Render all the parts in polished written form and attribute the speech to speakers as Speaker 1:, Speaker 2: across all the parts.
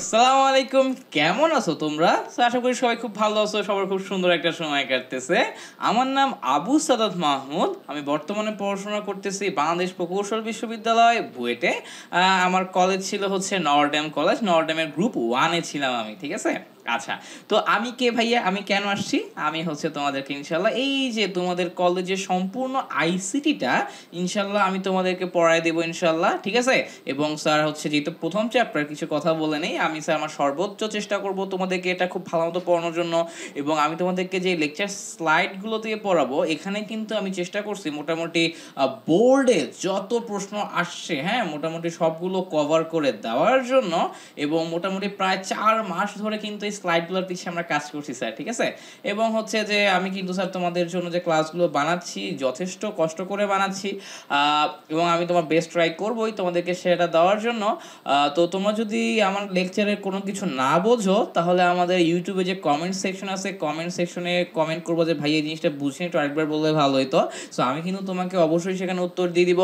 Speaker 1: আসসালামু আলাইকুম, কেমন আছো তোমরা? আশা করি সবাই খুব ভালো আছো, সবার খুব সুন্দর একটা সময় কাটতেছে। আমার নাম আবু সাদাত মাহমুদ। আমি বর্তমানে পড়াশোনা করতেছি বাংলাদেশ প্রকৌশল বিশ্ববিদ্যালয় বুয়েটে। আমার কলেজ ছিল হচ্ছে নরড্যাম কলেজ, নরড্যামের গ্রুপ ওয়ানে ছিলাম আমি, ঠিক আছে। আচ্ছা, তো আমি কে ভাইয়া, আমি কেন আসছি? আমি হচ্ছে তোমাদেরকে ইনশাল্লাহ এই যে তোমাদের কলেজের সম্পূর্ণ আইসিটিটা ইনশাল্লাহ আমি তোমাদেরকে পড়ায় দেবো ইনশাল্লাহ, ঠিক আছে। এবং স্যার হচ্ছে যেহেতু প্রথম চ্যাপ্টার কিছু কথা বলে নেই, আমি স্যার আমার সর্বোচ্চ চেষ্টা করব তোমাদেরকে এটা খুব ভালো মতো পড়ানোর জন্য। এবং আমি তোমাদেরকে যে লেকচার স্লাইডগুলো দিয়ে পড়াবো এখানে কিন্তু আমি চেষ্টা করছি মোটামুটি বোর্ডে যত প্রশ্ন আসছে, হ্যাঁ, মোটামুটি সবগুলো কভার করে দেওয়ার জন্য। এবং মোটামুটি প্রায় 4 মাস ধরে কিন্তু এই স্লাইডগুলোর পিছিয়ে আমরা কাজ করছি স্যার, ঠিক আছে। এবং হচ্ছে যে আমি কিন্তু স্যার তোমাদের জন্য যে ক্লাসগুলো বানাচ্ছি যথেষ্ট কষ্ট করে বানাচ্ছি, এবং আমি তোমার বেস্ট ট্রাই করবোই তোমাদেরকে সেটা দেওয়ার জন্য। তো তোমরা যদি আমার লেকচারের কোনো কিছু না বোঝো তাহলে আমাদের ইউটিউবে যে কমেন্ট সেকশন আছে, কমেন্ট সেকশনে কমেন্ট করবো যে ভাই এই জিনিসটা বুঝিনি, একটু আরেকবার বললে ভালো হতো। সো আমি কিন্তু তোমাকে অবশ্যই সেখানে উত্তর দিয়ে দিব।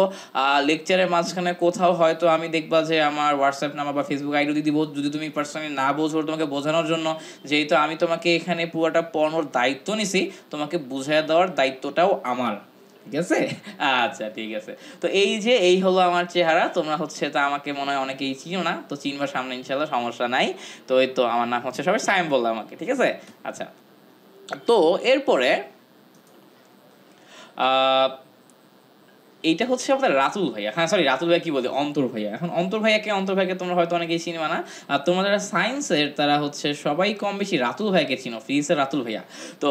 Speaker 1: লেকচারের মাঝখানে কোথাও হয়তো আমি দেখবা যে আমার হোয়াটসঅ্যাপ নাম্বার বা ফেসবুক আইডি দিয়ে দিব, যদি তুমি পার্সোনালি না বোঝো তোমাকে বোঝানোর জন্য। যেহেতু আমি তোমাকে এখানে পুরোটা পড়ানোর দায়িত্ব নিছি, তোমাকে বুঝিয়ে দেওয়ার দায়িত্বটাও আমার, ঠিক আছে। আচ্ছা, ঠিক আছে। তো এই যে এই হলো আমার চেহারা, তোমরা হচ্ছে তা আমাকে মনে হয় অনেকেই চিনো না, তো চিনবার সামনে ইনশাল্লাহ, সমস্যা নাই। তো এই তো আমার নাম হচ্ছে সবাই সাইম বললাম আমাকে, ঠিক আছে। আচ্ছা, তো এরপরে এইটা হচ্ছে আমাদের রাতুল ভাইয়া, হ্যাঁ সরি রাতুল ভাইয়া কি বলি, অন্তর ভাইয়া। এখন অন্তর ভাইয়াকে তোমরা হয়তো অনেকেই চিনবে না। আর তোমরা যারা সায়েন্সের তারা হচ্ছে সবাই কম বেশি রাতুল ভাইয়াকে চিনো, ফিজিক্সের রাতুল ভাইয়া। তো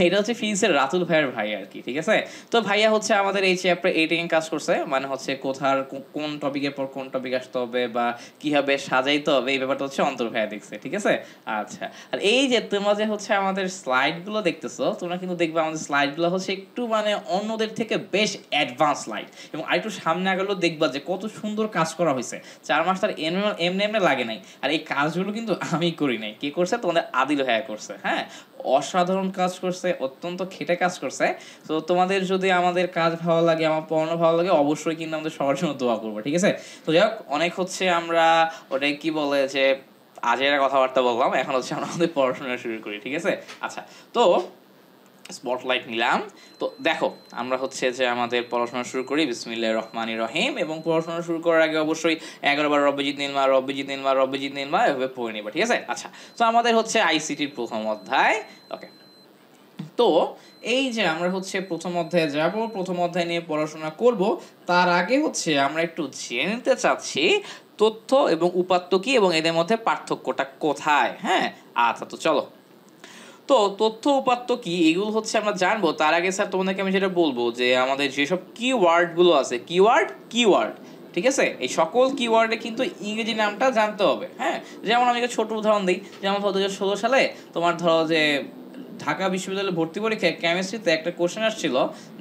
Speaker 1: এটা হচ্ছে ফিজিক্সের রাতুল ভাইয়ার ভাই আর কি, ঠিক আছে। তো ভাইয়া হচ্ছে আমাদের এই চ্যাপ্টার 8 এ কাজ করছে, মানে হচ্ছে কোথার কোন টপিকের পর কোন টপিক আসতে হবে বা কীভাবে সাজাইতে হবে এই ব্যাপারটা হচ্ছে অন্তর ভাইয়া দেখছে, ঠিক আছে। আচ্ছা, আর এই যে তোমরা যে হচ্ছে আমাদের স্লাইডগুলো দেখতেছো, তোমরা কিন্তু দেখবে আমাদের স্লাইডগুলো হচ্ছে একটু মানে অন্যদের থেকে বেশ অ্যাডভান্স স্লাইড। এবং আরেকটু সামনে আগালেও দেখবা যে কত সুন্দর কাজ করা হয়েছে। 4 মাস তার এমনি এমনি লাগে নাই। আর এই কাজগুলো কিন্তু আমি করি নাই, কে করছে? তোমাদের আদিল ভাইয়া করছে, হ্যাঁ। অসাধারণ কাজ করছে, অত্যন্ত খেটে কাজ করছে। তো তোমাদের যদি আমাদের কাজ ভালো লাগে, আমার পড়ানো ভালো লাগে, অবশ্যই কিন্তু আমাদের সবার জন্য দোয়া করবো, ঠিক আছে। তো যাই হোক, অনেক হচ্ছে আমরা ওটাই কি বলে যে আজের কথাবার্তা বললাম, এখন হচ্ছে আমরা আমাদের পড়াশোনা শুরু করি, ঠিক আছে। আচ্ছা, তো স্পটলাইট নিলাম। তো দেখো, আমরা হচ্ছে যে আমাদের পড়াশোনা শুরু করি বিসমিল্লাহির রহমানির রহিম। এবং পড়াশোনা শুরু করার আগে অবশ্যই 11 বার রব্বিজিদ নিলমা রব্বিজিদ নিলমা রব্বিজিদ নিলমা এভাবে পড়ে নিবা, ঠিক আছে। আচ্ছা, তো আমাদের হচ্ছে আইসিটির প্রথম অধ্যায়, ওকে। তো এই যে আমরা হচ্ছে প্রথম অধ্যায়ে যাব, প্রথম অধ্যায় নিয়ে পড়াশোনা করব। তার আগে হচ্ছে আমরা একটু জেনে নিতে চাচ্ছি তথ্য এবং উপাত্ত কি এবং এদের মধ্যে পার্থক্যটা কোথায়, হ্যাঁ। আচ্ছা, তো চলো। তো তথ্য উপাত্ত কি এগুলো হচ্ছে আমরা জানবো। তার আগে স্যার তোমাদেরকে আমি যেটা বলবো যে আমাদের যেসব কিওয়ার্ডগুলো আছে, কিওয়ার্ড, ঠিক আছে, এই সকল কিওয়ার্ডে কিন্তু ইংরেজি নামটা জানতে হবে, হ্যাঁ। যেমন আমি একটা ছোট উদাহরণ দিই, যেমন 2016 সালে তোমার ধরো যে ঢাকা বিশ্ববিদ্যালয়ে ভর্তি পরীক্ষায় কেমিস্ট্রিতে একটা কোশ্চেন আসছিল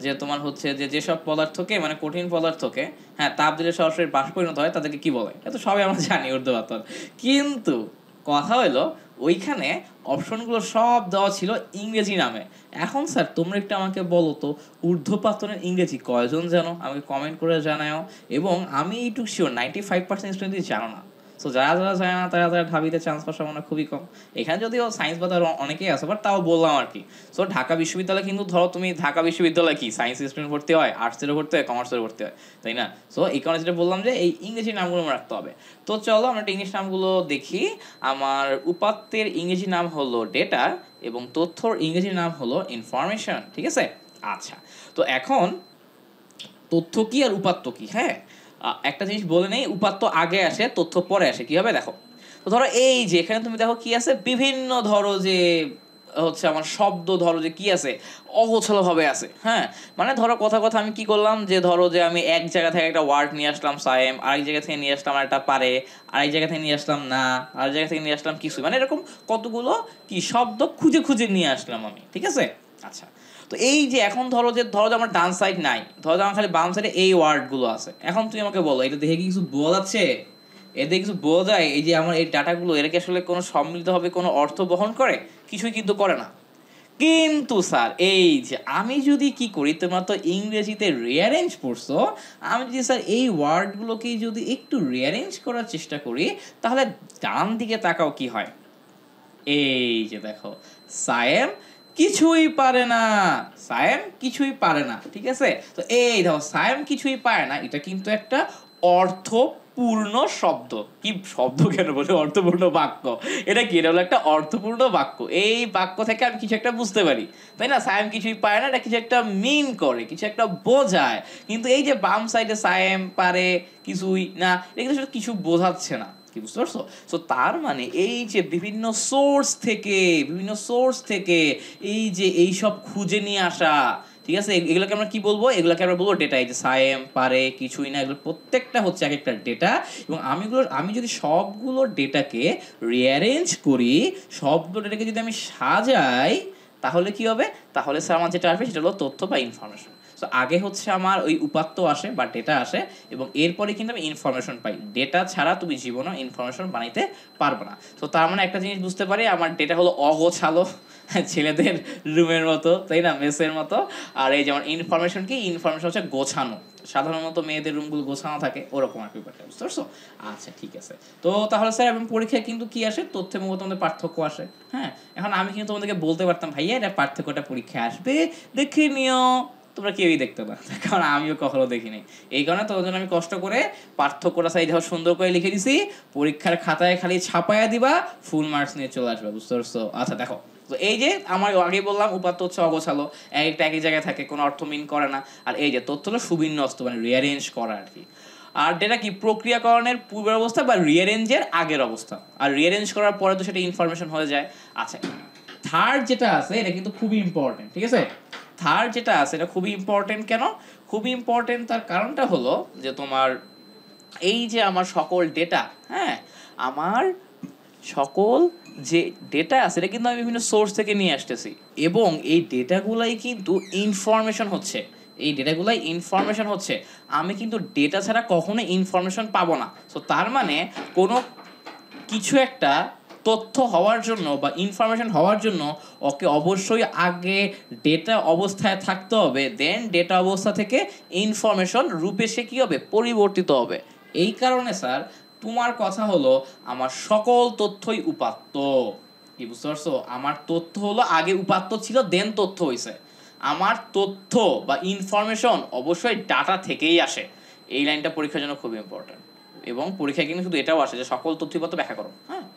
Speaker 1: যে তোমার হচ্ছে যে যেসব পদার্থকে মানে কঠিন পদার্থকে, হ্যাঁ, তাপ দিলে সরাসরি বাষ্পে পরিণত হয় তাদেরকে কি বলে। এটা তো সবাই আমরা জানি, ঊর্ধ্বপাতন। কিন্তু কথা হলো ওইখানে অপশনগুলো সব দেওয়া ছিল ইংরেজি নামে। এখন স্যার তোমরা একটু আমাকে বলো তো ঊর্ধ্বপাতনের ইংরেজি কয়জন জানো? আমাকে কমেন্ট করে জানাও। এবং আমি এইটুকু শিওর 95% স্টুডেন্টই জানো না। সো যারা যারা জানে না তারা ঢাবিতে চান্স পাওয়ার সম্ভাবনা খুবই কম। এখানে যদিও সায়েন্স বা তার অনেকেই আছে, বাট তাও বললাম আর কি। সো ঢাকা বিশ্ববিদ্যালয় কিন্তু ধরো তুমি ঢাকা বিশ্ববিদ্যালয় কি সায়েন্স স্টুডেন্ট ভর্তি হয়, আর্টসেরও ভর্তি হয়, কমার্সেরও ভর্তি হয়, তাই না? সো এই কারণে যেটা বললাম যে এই ইংরেজি নামগুলো রাখতে হবে। তো চলো আমরা ইংলিশ নামগুলো দেখি। আমার উপাত্তের ইংরেজি নাম হলো ডেটা এবং তথ্যর ইংরেজি নাম হলো ইনফরমেশন, ঠিক আছে। আচ্ছা, তো এখন তথ্য কি আর উপাত্ত কি, হ্যাঁ। একটা জিনিস বলে নেই, উপাত্ত আগে আসে তথ্য পরে আসে, কি হবে দেখো। তো ধরো এই যে এখানে তুমি দেখো কি আছে, বিভিন্ন ধরো যে হচ্ছে আমার শব্দ, ধরো যে কি আছে, অগোছালো ভাবে আছে, হ্যাঁ। মানে ধরো কথা কথা আমি কি করলাম যে ধরো যে আমি এক জায়গা থেকে একটা ওয়ার্ড নিয়ে আসলাম সায়েম, আরেক জায়গা থেকে নিয়ে আসলাম একটা পারে, আরেক জায়গা থেকে নিয়ে আসলাম না, আরেক জায়গা থেকে নিয়ে আসলাম কিছু, মানে এরকম কতগুলো কি শব্দ খুঁজে খুঁজে নিয়ে আসলাম আমি, ঠিক আছে। আচ্ছা, তো এই যে এখন ধরো যে আমার ডান সাইড নাই, ধরো যে আমার খালি বাম সাইডে এই ওয়ার্ডগুলো আছে। এখন তুমি আমাকে বলো এটা দেখে কি কিছু বোঝা যাচ্ছে? এতে কিছু বোঝা যায়? এই যে আমার এই ডাটাগুলো এরা কি আসলে কোনো সম্মিলিতভাবে কোনো অর্থ বহন করে? কিছুই কিন্তু করে না। কিন্তু স্যার এই যে আমি যদি কি করি, তোমরা তো ইংরেজিতে রিঅ্যারেঞ্জ পড়ছো, আমি যদি স্যার এই ওয়ার্ডগুলোকে যদি একটু রিঅ্যারেঞ্জ করার চেষ্টা করি, তাহলে ডান দিকে তাকাও কি হয়। এই যে দেখো, সায়েম কিছুই পারে না, সায়েম কিছুই পারে না, ঠিক আছে। তো এই দেখো, সায়েম কিছুই পারে না, এটা কিন্তু একটা অর্থপূর্ণ শব্দ। কি শব্দ কেন বলে, অর্থপূর্ণ বাক্য। এটা কি, এটা হলো একটা অর্থপূর্ণ বাক্য। এই বাক্য থেকে আমি কিছু একটা বুঝতে পারি, তাই না। সায়েম কিছুই পারে না, এটা কিছু একটা মিন করে, কিছু একটা বোঝায়। কিন্তু এই যে বাম সাইডে সায়েম পারে কিছুই না, এটা কিন্তু কিছু বোঝাচ্ছে না, কি বুঝতে পারছো। সো তার মানে এই যে বিভিন্ন সোর্স থেকে এই যে এইসব খুঁজে নিয়ে আসা, ঠিক আছে, এগুলোকে আমরা কি বলবো, এগুলোকে আমরা বলবো ডেটা। এই যে সায়েম পারে কিছুই না, এগুলো প্রত্যেকটা হচ্ছে এক একটা ডেটা। এবং আমি যদি সবগুলো ডেটাকে রিঅ্যারেঞ্জ করি, সবগুলো ডেটাকে যদি আমি সাজাই, তাহলে কি হবে, তাহলে স্যার আমার যেটা আসবে সেটা হলো তথ্য বা ইনফরমেশন। সো আগে হচ্ছে আমার ওই উপাত্ত আসে বা ডেটা আসে, এবং এরপরে কিন্তু আমি ইনফরমেশন পাই। ডেটা ছাড়া তুমি জীবনে ইনফরমেশন বানাইতে পারবে না। তো তার মানে একটা জিনিস বুঝতে পারি, আমার ডেটা হলো অগোছালো, ছেলেদের রুমের মতো, তাই না, মেসের মতো। আর এই যেমন ইনফরমেশন কি, ইনফরমেশন হচ্ছে গোছানো, সাধারণত মেয়েদের রুমগুলো গোছানো থাকে, ওরকম আর ব্যাপারটা, বুঝতে পারছো। আচ্ছা ঠিক আছে। তো তাহলে স্যার এবং পরীক্ষায় কিন্তু কি আসে, তথ্যের মধ্যে তোমাদের পার্থক্য আসে। হ্যাঁ, এখন আমি কিন্তু তোমাদেরকে বলতে পারতাম ভাইয়া এটা পার্থক্যটা পরীক্ষায় আসবে, দেখে নিও। তোমরা কেউই দেখতে না, কারণ আমিও কখনো দেখিনি। এই কারণে তোমার জন্য আমি কষ্ট করে পার্থক্যটা সাইজ সুন্দর করে লিখে দিছি, পরীক্ষার খাতায় খালি ছাপায়া দিবা, ফুল মার্কস নিয়ে চলে আসবে, বুঝতে পারছো। আচ্ছা দেখো, তো এই যে আমার আগে বললাম উপাত্ত হচ্ছে অগোছালো, একটা একই জায়গায় থাকে, কোনো অর্থ মিন করে না। আর এই যে তথ্য হলো সুবিন্যস্ত, মানে রিঅ্যারেঞ্জ করা আর কি। আর ডেটা কি, প্রক্রিয়াকরণের পূর্বের অবস্থা বা রিঅ্যারেঞ্জের আগের অবস্থা। আর রিঅ্যারেঞ্জ করার পরে তো সেটা ইনফরমেশন হয়ে যায়। আচ্ছা, থার্ড যেটা আছে এটা কিন্তু খুবই ইম্পর্টেন্ট, ঠিক আছে। থার্ড যেটা আছে এটা খুবই ইম্পর্টেন্ট। কেন খুবই ইম্পর্টেন্ট, তার কারণটা হলো যে তোমার এই যে আমার সকল ডেটা, হ্যাঁ, আমার সকল যে ডেটা আছে এটা কিন্তু আমি বিভিন্ন সোর্স থেকে নিয়ে আসতেছি, এবং এই ডেটাগুলাই কিন্তু ইনফরমেশন হচ্ছে, এই ডেটাগুলাই ইনফরমেশন হচ্ছে। আমি কিন্তু ডেটা ছাড়া কখনো ইনফরমেশন পাবো না। সো তার মানে কোনো কিছু একটা তথ্য হওয়ার জন্য বা ইনফরমেশন হওয়ার জন্য ওকে অবশ্যই আগে ডেটা অবস্থায় থাকতে হবে, দেন ডেটা অবস্থা থেকে ইনফরমেশন রূপে সে কী হবে, পরিবর্তিত হবে। এই কারণে স্যার তোমার কথা হলো আমার সকল তথ্যই উপাত্ত, কি বুঝতে পারছো। আমার তথ্য হলো আগে উপাত্ত ছিল, দেন তথ্য হয়েছে। আমার তথ্য বা ইনফরমেশন অবশ্যই ডাটা থেকেই আসে। এই লাইনটা পরীক্ষার জন্য খুব ইম্পর্টেন্ট, এবং পরীক্ষায় কিন্তু শুধু এটাও আসে যে সকল তথ্য উপাত্ত ব্যাখ্যা করো। হ্যাঁ,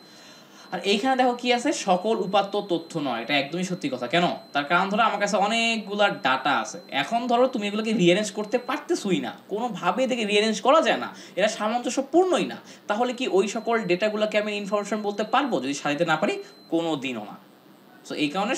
Speaker 1: আর এইখানে দেখো কি আছে, সকল উপাত্ত তথ্য নয়, এটা একদমই সত্যি কথা। কেন, তার কারণ ধরো আমার কাছে অনেকগুলা ডাটা আছে, এখন ধরো তুমি এগুলোকে রিঅ্যারেঞ্জ করতে পারতেছই না, কোনোভাবে এদেরকে রিঅ্যারেঞ্জ করা যায় না, এরা সামঞ্জস্যপূর্ণই না। তাহলে কি ওই সকল ডেটাগুলোকে আমি ইনফরমেশন বলতে পারবো যদি সাজাতে না পারি? কোনো দিনও না। সো এই কারণে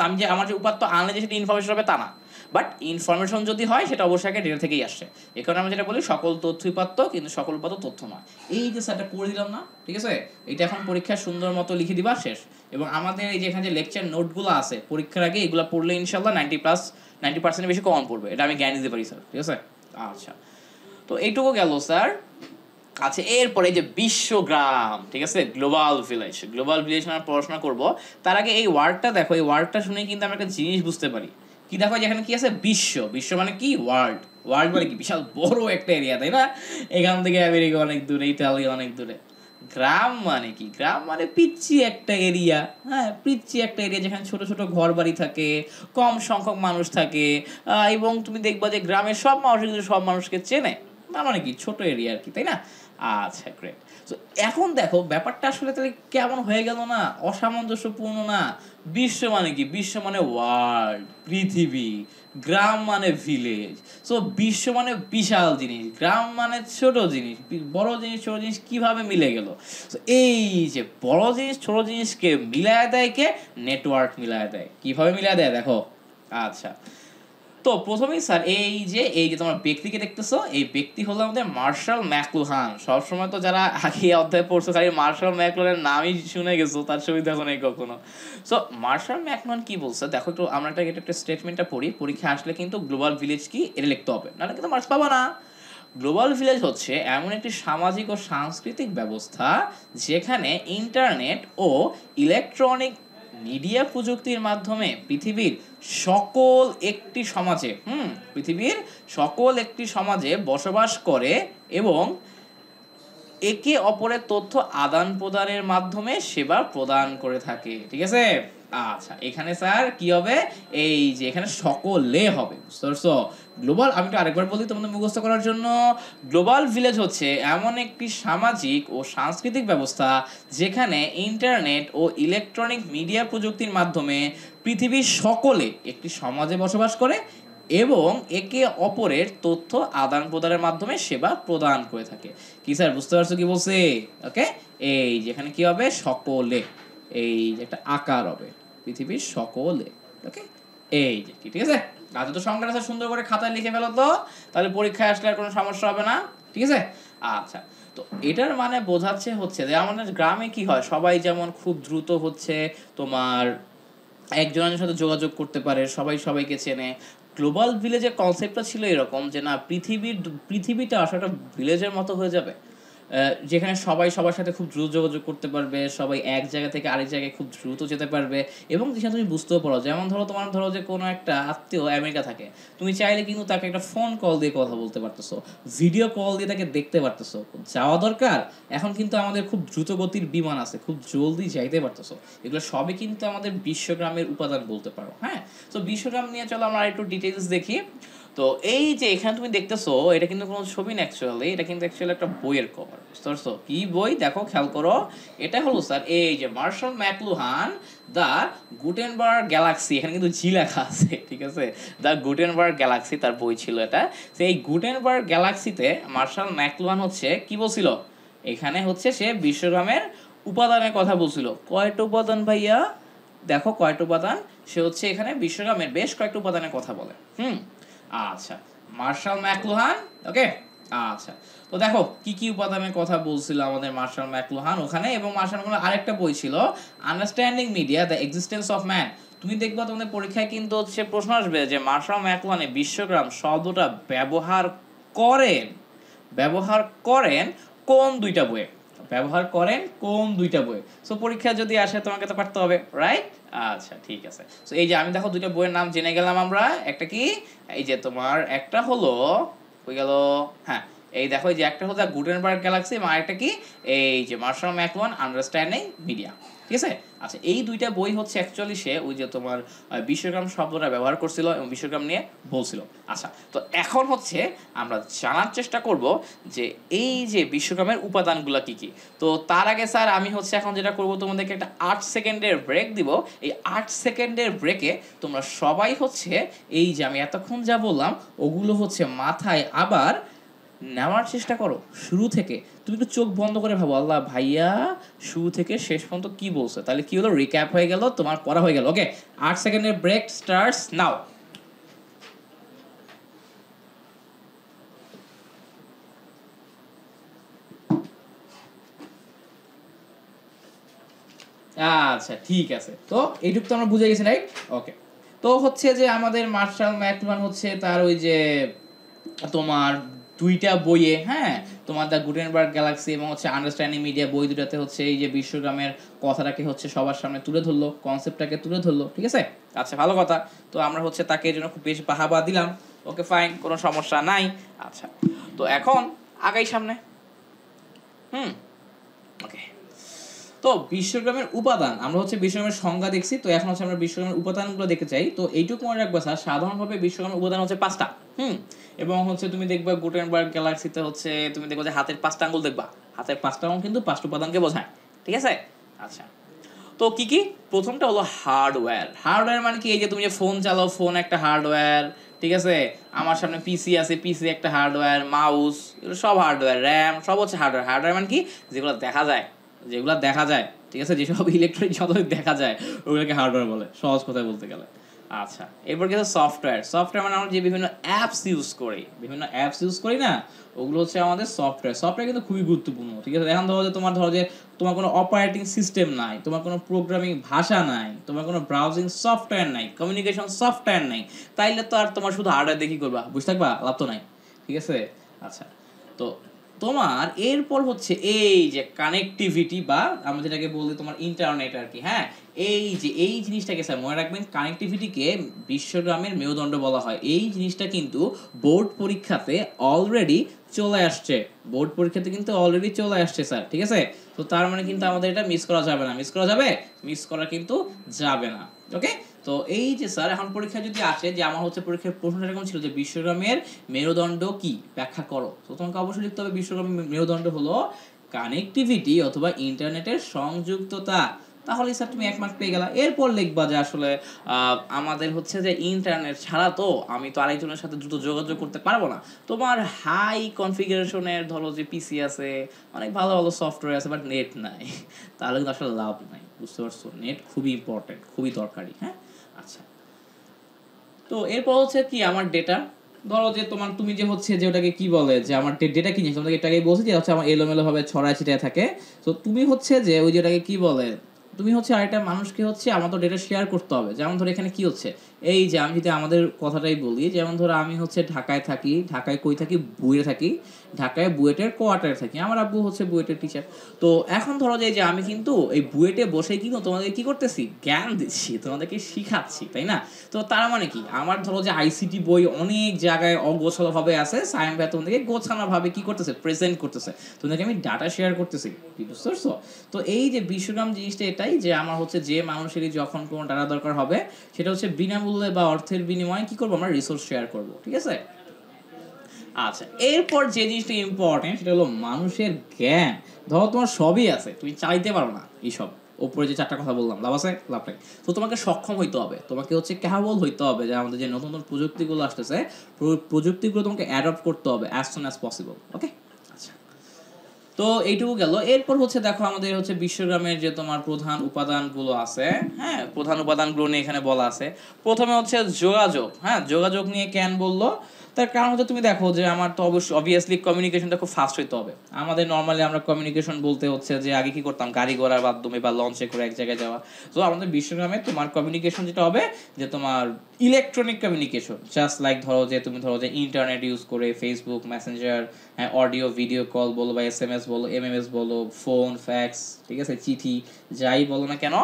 Speaker 1: আমি যে আমার যে উপাত্ত আনলে যে সেটা ইনফরমেশন হবে তা না, বাট ইনফরমেশন যদি হয় সেটা অবশ্যই আগে ডেটা থেকেই আসছে। এই কারণে আমি যেটা বলি সকল তথ্য উপাত্ত, কিন্তু সকল উপাত্ত তথ্য নয়। এই যে স্যারটা করে দিলাম না, ঠিক আছে, এটা এখন পরীক্ষায় সুন্দর মতো লিখে দিবা, শেষ। এবং আমাদের এই যে এখানে যে লেকচার নোটগুলো আছে পরীক্ষার আগে, এগুলো পড়লে ইনশাল্লাহ 90% বেশি কমন পড়বে, এটা আমি জ্ঞান দিতে পারি স্যার, ঠিক আছে। আচ্ছা, তো এইটুকু গেল স্যার। আচ্ছা, এরপরে যে বিশ্বগ্রাম, ঠিক আছে, গ্লোবাল ভিলেজ, গ্লোবাল ভিলেজ আমরা পড়াশোনা করব। তার আগে এই ওয়ার্ডটা দেখো, এই ওয়ার্ডটা শুনে কিন্তু আমরা একটা জিনিস বুঝতে পারি। কি দেখো, যেখানে কি আছে, বিশ্ব, বিশ্ব মানে কি, ওয়ার্ল্ড। ওয়ার্ল্ড মানে কি, বিশাল বড় একটা এরিয়া, তাই না। এখান থেকে আমেরিকা অনেক দূরে, ইতালি অনেক দূরে। গ্রাম মানে কি, গ্রাম মানে পিচ্ছি একটা এরিয়া, হ্যাঁ, পিচ্ছি একটা এরিয়া যেখানে ছোট ছোট ঘর বাড়ি থাকে, কম সংখ্যক মানুষ থাকে, এবং তুমি দেখবা যে গ্রামের সব মানুষ কিন্তু সব মানুষকে চেনে, না মানে কি, ছোট এরিয়া আর কি, তাই না। আচ্ছা গ্রেট। তো এখন দেখো ব্যাপারটা আসলে তাহলে কেমন হয়ে গেল না, অসামঞ্জস্যপূর্ণ না। বিশ্ব মানে কি, বিশ্ব মানে ওয়ার্ল্ড, পৃথিবী। গ্রাম মানে ভিলেজ। সো বিশ্ব মানে বিশাল জিনিস, গ্রাম মানে ছোট জিনিস। বড় জিনিস ছোট জিনিস কিভাবে মিলে গেল? তো এই যে বড় জিনিস ছোট জিনিসকে মিলায় দেয় কে, নেটওয়ার্ক মিলায় দেয়। কিভাবে মিলায় দেয় দেখো। আচ্ছা, তো প্রথমেই স্যার এই যে তোমার ব্যক্তিকে দেখতেছো, এই ব্যক্তি হলো আমাদের মার্শাল ম্যাকলুহান। সবসময় তো যারা আগে অধ্যায় পড়ছো খালি মার্শাল ম্যাকলুহানের নামই শুনে গেছো, তার ছবি দেখো নাই কখনো। সো মার্শাল ম্যাকলুহান কি বলছে দেখো একটু, আমরা একটা স্টেটমেন্টটা পড়ি, পরীক্ষা আসলে কিন্তু গ্লোবাল ভিলেজ কি এটা লিখতে হবে, নাহলে কিন্তু মার্কস পাবা না। গ্লোবাল ভিলেজ হচ্ছে এমন একটি সামাজিক ও সাংস্কৃতিক ব্যবস্থা যেখানে ইন্টারনেট ও ইলেকট্রনিক মিডিয়া প্রযুক্তির মাধ্যমে পৃথিবীর সকল একটি সমাজে পৃথিবীর সকল একটি সমাজে বসবাস করে এবং একে অপরের তথ্য আদান প্রদানের মাধ্যমে সেবা প্রদান করে থাকে। ঠিক আছে, আচ্ছা এখানে স্যার কি হবে, এই যে এখানে সকলে হবে, বুঝতে পারছো? গ্লোবাল, আমি তো আরেকবার বলি তোমাদের মুখস্থ করার জন্য, গ্লোবাল ভিলেজ হচ্ছে এমন একটি সামাজিক ও সাংস্কৃতিক ব্যবস্থা যেখানে ইন্টারনেট ও ইলেকট্রনিক মিডিয়া প্রযুক্তির মাধ্যমে পৃথিবীর সকলে একটি সমাজে বসবাস করে এবং একে অপরের তথ্য আদান প্রদানের মাধ্যমে সেবা প্রদান করে থাকে। কি স্যার বুঝতে পারছো কি বলছে? ওকে, এই যেখানে কি হবে, সকলে, এই যে একটা আকার হবে পৃথিবীর সকলে। ওকে, এই যে ঠিক আছে, আজ তো সংখ্যাটা স্যার সুন্দর করে খাতায় লিখে ফেলো তো, তাহলে পরীক্ষায় আসলে আর কোনো সমস্যা হবে না। ঠিক আছে, আচ্ছা তো এটার মানে বোঝাচ্ছে হচ্ছে যে আমাদের গ্রামে কি হয়, সবাই যেমন খুব দ্রুত হচ্ছে তোমার একজনের সাথে যোগাযোগ করতে পারে, সবাই সবাইকে চেনে। গ্লোবাল ভিলেজের কনসেপ্টটা ছিল এরকম যে না, পৃথিবীটা আসলে একটা ভিলেজের মতো হয়ে যাবে, যেখানে সবাই সবার সাথে খুব দ্রুত যোগাযোগ করতে পারবে, সবাই এক জায়গা থেকে আরেক জায়গায় খুব দ্রুত যেতে পারবে এবং যেখানে তুমি বুঝতেও পারো, যেমন ধরো যে কোনো একটা আত্মীয় আমেরিকা থাকে, তুমি চাইলে কিন্তু তাকে একটা ফোন কল দিয়ে কথা বলতে পারতেছো, ভিডিও কল দিয়ে তাকে দেখতে পারতেছো। যাওয়া দরকার এখন কিন্তু আমাদের খুব দ্রুত গতির বিমান আছে, খুব জলদি যাইতে পারতেছো। এগুলো সবই কিন্তু আমাদের বিশ্বগ্রামের উপাদান বলতে পারো। হ্যাঁ, তো বিশ্বগ্রাম নিয়ে চলো আমরা একটু ডিটেইলস দেখি। তো এই যে এখানে তুমি দেখতেছো, এটা কিন্তু কোনো ছবি না অ্যাকচুয়ালি, এটা কিন্তু অ্যাকচুয়ালি একটা বইয়ের কভার, বুঝতে পারছো? কি বই দেখো, খেয়াল করো, এটা হলো স্যার এই যে Marshall McLuhan the Gutenberg Galaxy, এখানে কিন্তু জি লেখা আছে। ঠিক আছে, দ্য গুটেনবার্গ গ্যালাক্সি তার বই ছিল এটা। সেই গুটেনবার্গ গ্যালাক্সিতে মার্শাল ম্যাকলুহান হচ্ছে কি বলছিল, এখানে হচ্ছে সে বিশ্বগ্রামের উপাদানের কথা বলছিল। কয়টা উপাদান ভাইয়া? দেখো কয়টা উপাদান, সে হচ্ছে এখানে বিশ্বগ্রামের বেশ কয়েকটা উপাদানের কথা বলে। আচ্ছা, মার্শাল ম্যাকলুহান। ওকে, আচ্ছা তো দেখো কি কি উপাদানের কথা বলছিল আমাদের মার্শাল ম্যাকলুহান ওখানে। এবং মার্শাল ম্যাকলুহান আরেকটা বই ছিল, understanding media the existence of man. তুমি দেখবা তোমাদের পরীক্ষায় কিন্তু হচ্ছে প্রশ্ন আসবে যে মার্শাল ম্যাকলুহানে বিশ্বগ্রাম শব্দটা ব্যবহার করেন কোন দুইটা বইয়ে, সো পরীক্ষা যদি আসে তোমাকে তো পারতে হবে, রাইট? আচ্ছা ঠিক আছে, সো এই যে আমি দেখো দুইটা বইয়ের নাম জেনে গেলাম আমরা। একটা কি, এই যে তোমার একটা হলো হয়ে গেল, হ্যাঁ এই দেখো, এই যে একটা হলো গুটেনবার্গ গ্যালাক্সি এবং আরেকটা কি, এই যে মার্শাল ম্যাকলুহান আন্ডারস্ট্যান্ডিং মিডিয়া। ঠিক আছে, আচ্ছা এই দুইটা বই হচ্ছে অ্যাকচুয়ালি সে ওই যে তোমার বিশ্বগ্রাম শব্দটা ব্যবহার করছিল এবং বিশ্বগ্রাম নিয়ে বলছিল। আচ্ছা তো এখন হচ্ছে আমরা জানার চেষ্টা করব যে এই যে বিশ্বগ্রামের উপাদানগুলো কি কি। তো তার আগে স্যার আমি হচ্ছে এখন যেটা করব, তোমাদেরকে একটা 8 সেকেন্ডের ব্রেক দিব। এই 8 সেকেন্ডের ব্রেকে তোমরা সবাই হচ্ছে এই যে আমি এতক্ষণ যা বললাম ওগুলো হচ্ছে মাথায় আবার নেওয়ার চেষ্টা করো শুরু থেকে। তুমি একটু চোখ বন্ধ করে ভাবো, আল্লাহ ভাইয়া শুরু থেকে শেষ পর্যন্ত কি বলছে, তাহলে কি হলো, রিক্যাপ হয়ে গেল, তোমার পড়া হয়ে গেল। ওকে, 8 সেকেন্ডের ব্রেক স্টার্টস নাও। আচ্ছা ঠিক আছে, তো এইটুকু তো আমরা বুঝে গেছি, রাইট? ওকে, তো হচ্ছে যে আমাদের মার্শাল ম্যাকলুহান হচ্ছে তার ওই যে তোমার দুইটা বইয়ে, হ্যাঁ তোমার দ্য গুটেনবার্গ গ্যালাক্সি এবং হচ্ছে আন্ডারস্ট্যান্ডিং মিডিয়া বই দুটাতে হচ্ছে এই যে বিশ্বগ্রামের কথাটাকে হচ্ছে সবার সামনে তুলে ধরলো, কনসেপ্টটাকে তুলে ধরলো। ঠিক আছে, আচ্ছা ভালো কথা, তো আমরা হচ্ছে তাকে এই জন্য খুব বেশি বাহাবা দিলাম। ওকে ফাইন, কোনো সমস্যা নাই। আচ্ছা তো এখন আগাই সামনে। ওকে, তো বিশ্বগ্রামের উপাদান, আমরা হচ্ছে বিশ্বগ্রামের সংজ্ঞা দেখছি, তো এখন হচ্ছে আমরা বিশ্বগ্রামের উপাদানগুলো দেখতে চাই। তো এইটুকু মনে রাখবা স্যার, সাধারণভাবে বিশ্বগ্রামের উপাদান হচ্ছে 5টা। এবং হচ্ছে তুমি দেখবা গুটেনবার্গ গ্যালাক্সিতে হচ্ছে তুমি দেখবা যে হাতের 5টা আঙ্গুল দেখবা, হাতের 5টা আঙ্গুল কিন্তু 5টা উপাদানকে বোঝায়। ঠিক আছে, আচ্ছা তো কি কি, প্রথমটা হলো হার্ডওয়্যার মানে কি, এই যে তুমি যে ফোন চালাও, ফোন একটা হার্ডওয়্যার। ঠিক আছে, আমার সামনে পিসি আছে, পিসি একটা হার্ডওয়্যার, মাউস এগুলো সব হার্ডওয়্যার, র্যাম সব হচ্ছে হার্ডওয়্যার মানে কি, যেগুলো দেখা যায়। ঠিক আছে, যেসব ইলেকট্রনিক যন্ত্র দেখা যায় ওগুলোকে হার্ডওয়্যার বলে, সহজ কথায় বলতে গেলে। আচ্ছা এরপর কিন্তু সফটওয়্যার মানে আমরা যে বিভিন্ন অ্যাপস ইউজ করি না, ওগুলো হচ্ছে আমাদের সফটওয়্যার কিন্তু খুবই গুরুত্বপূর্ণ। ঠিক আছে, এখন ধরো যে তোমার কোনো অপারেটিং সিস্টেম নাই, তোমার কোনো প্রোগ্রামিং ভাষা নাই, তোমার কোনো ব্রাউজিং সফটওয়্যার নাই, কমিউনিকেশন সফটওয়্যার নাই, তাইলে তো আর তোমার শুধু হার্ডওয়্যার দেখি করবা, বুঝতে থাকবা, লাভ তো নাই। ঠিক আছে, আচ্ছা তো তোমার এরপর হচ্ছে এই যে কানেক্টিভিটি বা আমরা যেটাকে বলি তোমার ইন্টারনেট আর কি, হ্যাঁ, এই যে এই জিনিসটাকে স্যার মনে রাখবেন, কানেক্টিভিটিকে বিশ্বগ্রামের মেরুদণ্ড বলা হয়। এই জিনিসটা কিন্তু বোর্ড পরীক্ষাতে অলরেডি চলে আসছে, বোর্ড পরীক্ষাতে কিন্তু অলরেডি চলে আসছে স্যার, ঠিক আছে? তো তার মানে কিন্তু আমাদের এটা মিস করা যাবে না, মিস করা যাবে, মিস করা কিন্তু যাবে না। ওকে, তো এই যে স্যার এখন পরীক্ষা যদি আসে যে আমার হচ্ছে পরীক্ষার প্রশ্নটা এরকম ছিল যে বিশ্বগ্রামের মেরুদণ্ড কি ব্যাখ্যা করো, তো তোমাকে অবশ্যই লিখতে হবে বিশ্বগ্রামের মেরুদণ্ড হলো কানেক্টিভিটি অথবা ইন্টারনেটের সংযুক্ততা। তাহলে স্যার তুমি 1 মার্ক পেয়ে গেলা। এরপর লিখবা যে আসলে আমাদের হচ্ছে যে ইন্টারনেট ছাড়া তো আমি তো আরেকজনের সাথে দ্রুত যোগাযোগ করতে পারবো না। তোমার হাই কনফিগারেশনের ধরো যে পিসি আছে, অনেক ভালো ভালো সফটওয়্যার আছে, বাট নেট নাই, তাহলে কিন্তু আসলে লাভ নাই, বুঝতে পারছো? নেট খুবই ইম্পর্টেন্ট, খুবই দরকারি, হ্যাঁ। আচ্ছা, তো এরপর হচ্ছে কি আমার ডেটা, ধরো যে তোমার তুমি যে হচ্ছে যে ওটাকে কি বলে যে আমার ডেটা কি জিনিস তোমাকে এটাকে বলছি যে হচ্ছে আমার এলোমেলো ভাবে ছড়ায় ছিটায় থাকে। তো তুমি হচ্ছে যে ওই যেটাকে কি বলে, তুমি হচ্ছে আরেকটা মানুষকে হচ্ছে আমার তো ডেটা শেয়ার করতে হবে। যেমন ধরো এখানে কি হচ্ছে, এই যে আমি যদি আমাদের কথাটাই বলি, যেমন ধরো আমি হচ্ছে ঢাকায় থাকি, ঢাকায় কই থাকি, বুয়েটে থাকি, ঢাকায় বুয়েটের কোয়ার্টারে থাকি, আমার আব্বু হচ্ছে বুয়েটের টিচার। তো এখন ধরো যে আমি কিন্তু এই বুয়েটে বসে কিন্তু তোমাদের কি করতেছি, জ্ঞান দিচ্ছি, তোমাদেরকে শিখাচ্ছি, তাই না? তো তার মানে কি আমার ধরো যে আইসিটি বই অনেক জায়গায় অগোছালো ভাবে আছে, সায়েম ভাই তোমাদেরকে গোছানো ভাবে কি করতেছে, প্রেজেন্ট করতেছে, তোমাদেরকে আমি ডাটা শেয়ার করতেছি, বুঝতে পারছো? তো এই যে বিশ্বগ্রাম জিনিসটা এটাই যে আমার হচ্ছে যে মানুষেরই যখন কোনো ডাটা দরকার হবে সেটা হচ্ছে বিনামূল্যে বা অর্থের বিনিময়ে কি করবো, আমরা রিসোর্স শেয়ার করবো, ঠিক আছে? আচ্ছা, এরপর যে জিনিসটা ইম্পর্টেন্ট সেটা হলো মানুষের জ্ঞান। ধরো তোমার সবই আছে, তুমি চাইতে পারো না এইসব, ওপরে যে 4টা কথা বললাম, লাভ আছে, লাভ নাই। তো তোমাকে সক্ষম হইতে হবে, তোমাকে হচ্ছে ক্যাপাবল হইতে হবে যে আমাদের যে নতুন নতুন প্রযুক্তিগুলো আসতেছে, প্রযুক্তিগুলো তোমাকে অ্যাডপ্ট করতে হবে অ্যাজ সুন অ্যাজ পসিবল। ওকে, আচ্ছা, তো এইটুকু গেল। এরপর হচ্ছে দেখো আমাদের হচ্ছে বিশ্বগ্রামের যে তোমার প্রধান উপাদানগুলো আছে, হ্যাঁ, প্রধান উপাদানগুলো নিয়ে এখানে বলা আছে। প্রথমে হচ্ছে যোগাযোগ, হ্যাঁ, যোগাযোগ নিয়ে কেন বললো, তার কারণ হচ্ছে তুমি দেখো যে আমার তো অবশ্যই অবভিয়াসলি কমিউনিকেশনটা খুব ফাস্ট হইতে হবে। আমাদের নর্মালি আমরা কমিউনিকেশন বলতে হচ্ছে যে আগে কি করতাম, গাড়ি ঘোড়ার মাধ্যমে বা লঞ্চে করে এক জায়গায় যাওয়া। তো আমাদের বিশ্বগ্রামে তোমার কমিউনিকেশন যেটা হবে যে তোমার ইলেকট্রনিক কমিউনিকেশন, জাস্ট লাইক ধরো যে তুমি ধরো যে ইন্টারনেট ইউজ করে ফেসবুক মেসেঞ্জার, হ্যাঁ, অডিও ভিডিও কল বলো বা এসএমএস বলো, এমএমএস বলো, ফোন, ফ্যাক্স, ঠিক আছে, চিঠি, যাই বলো না কেন,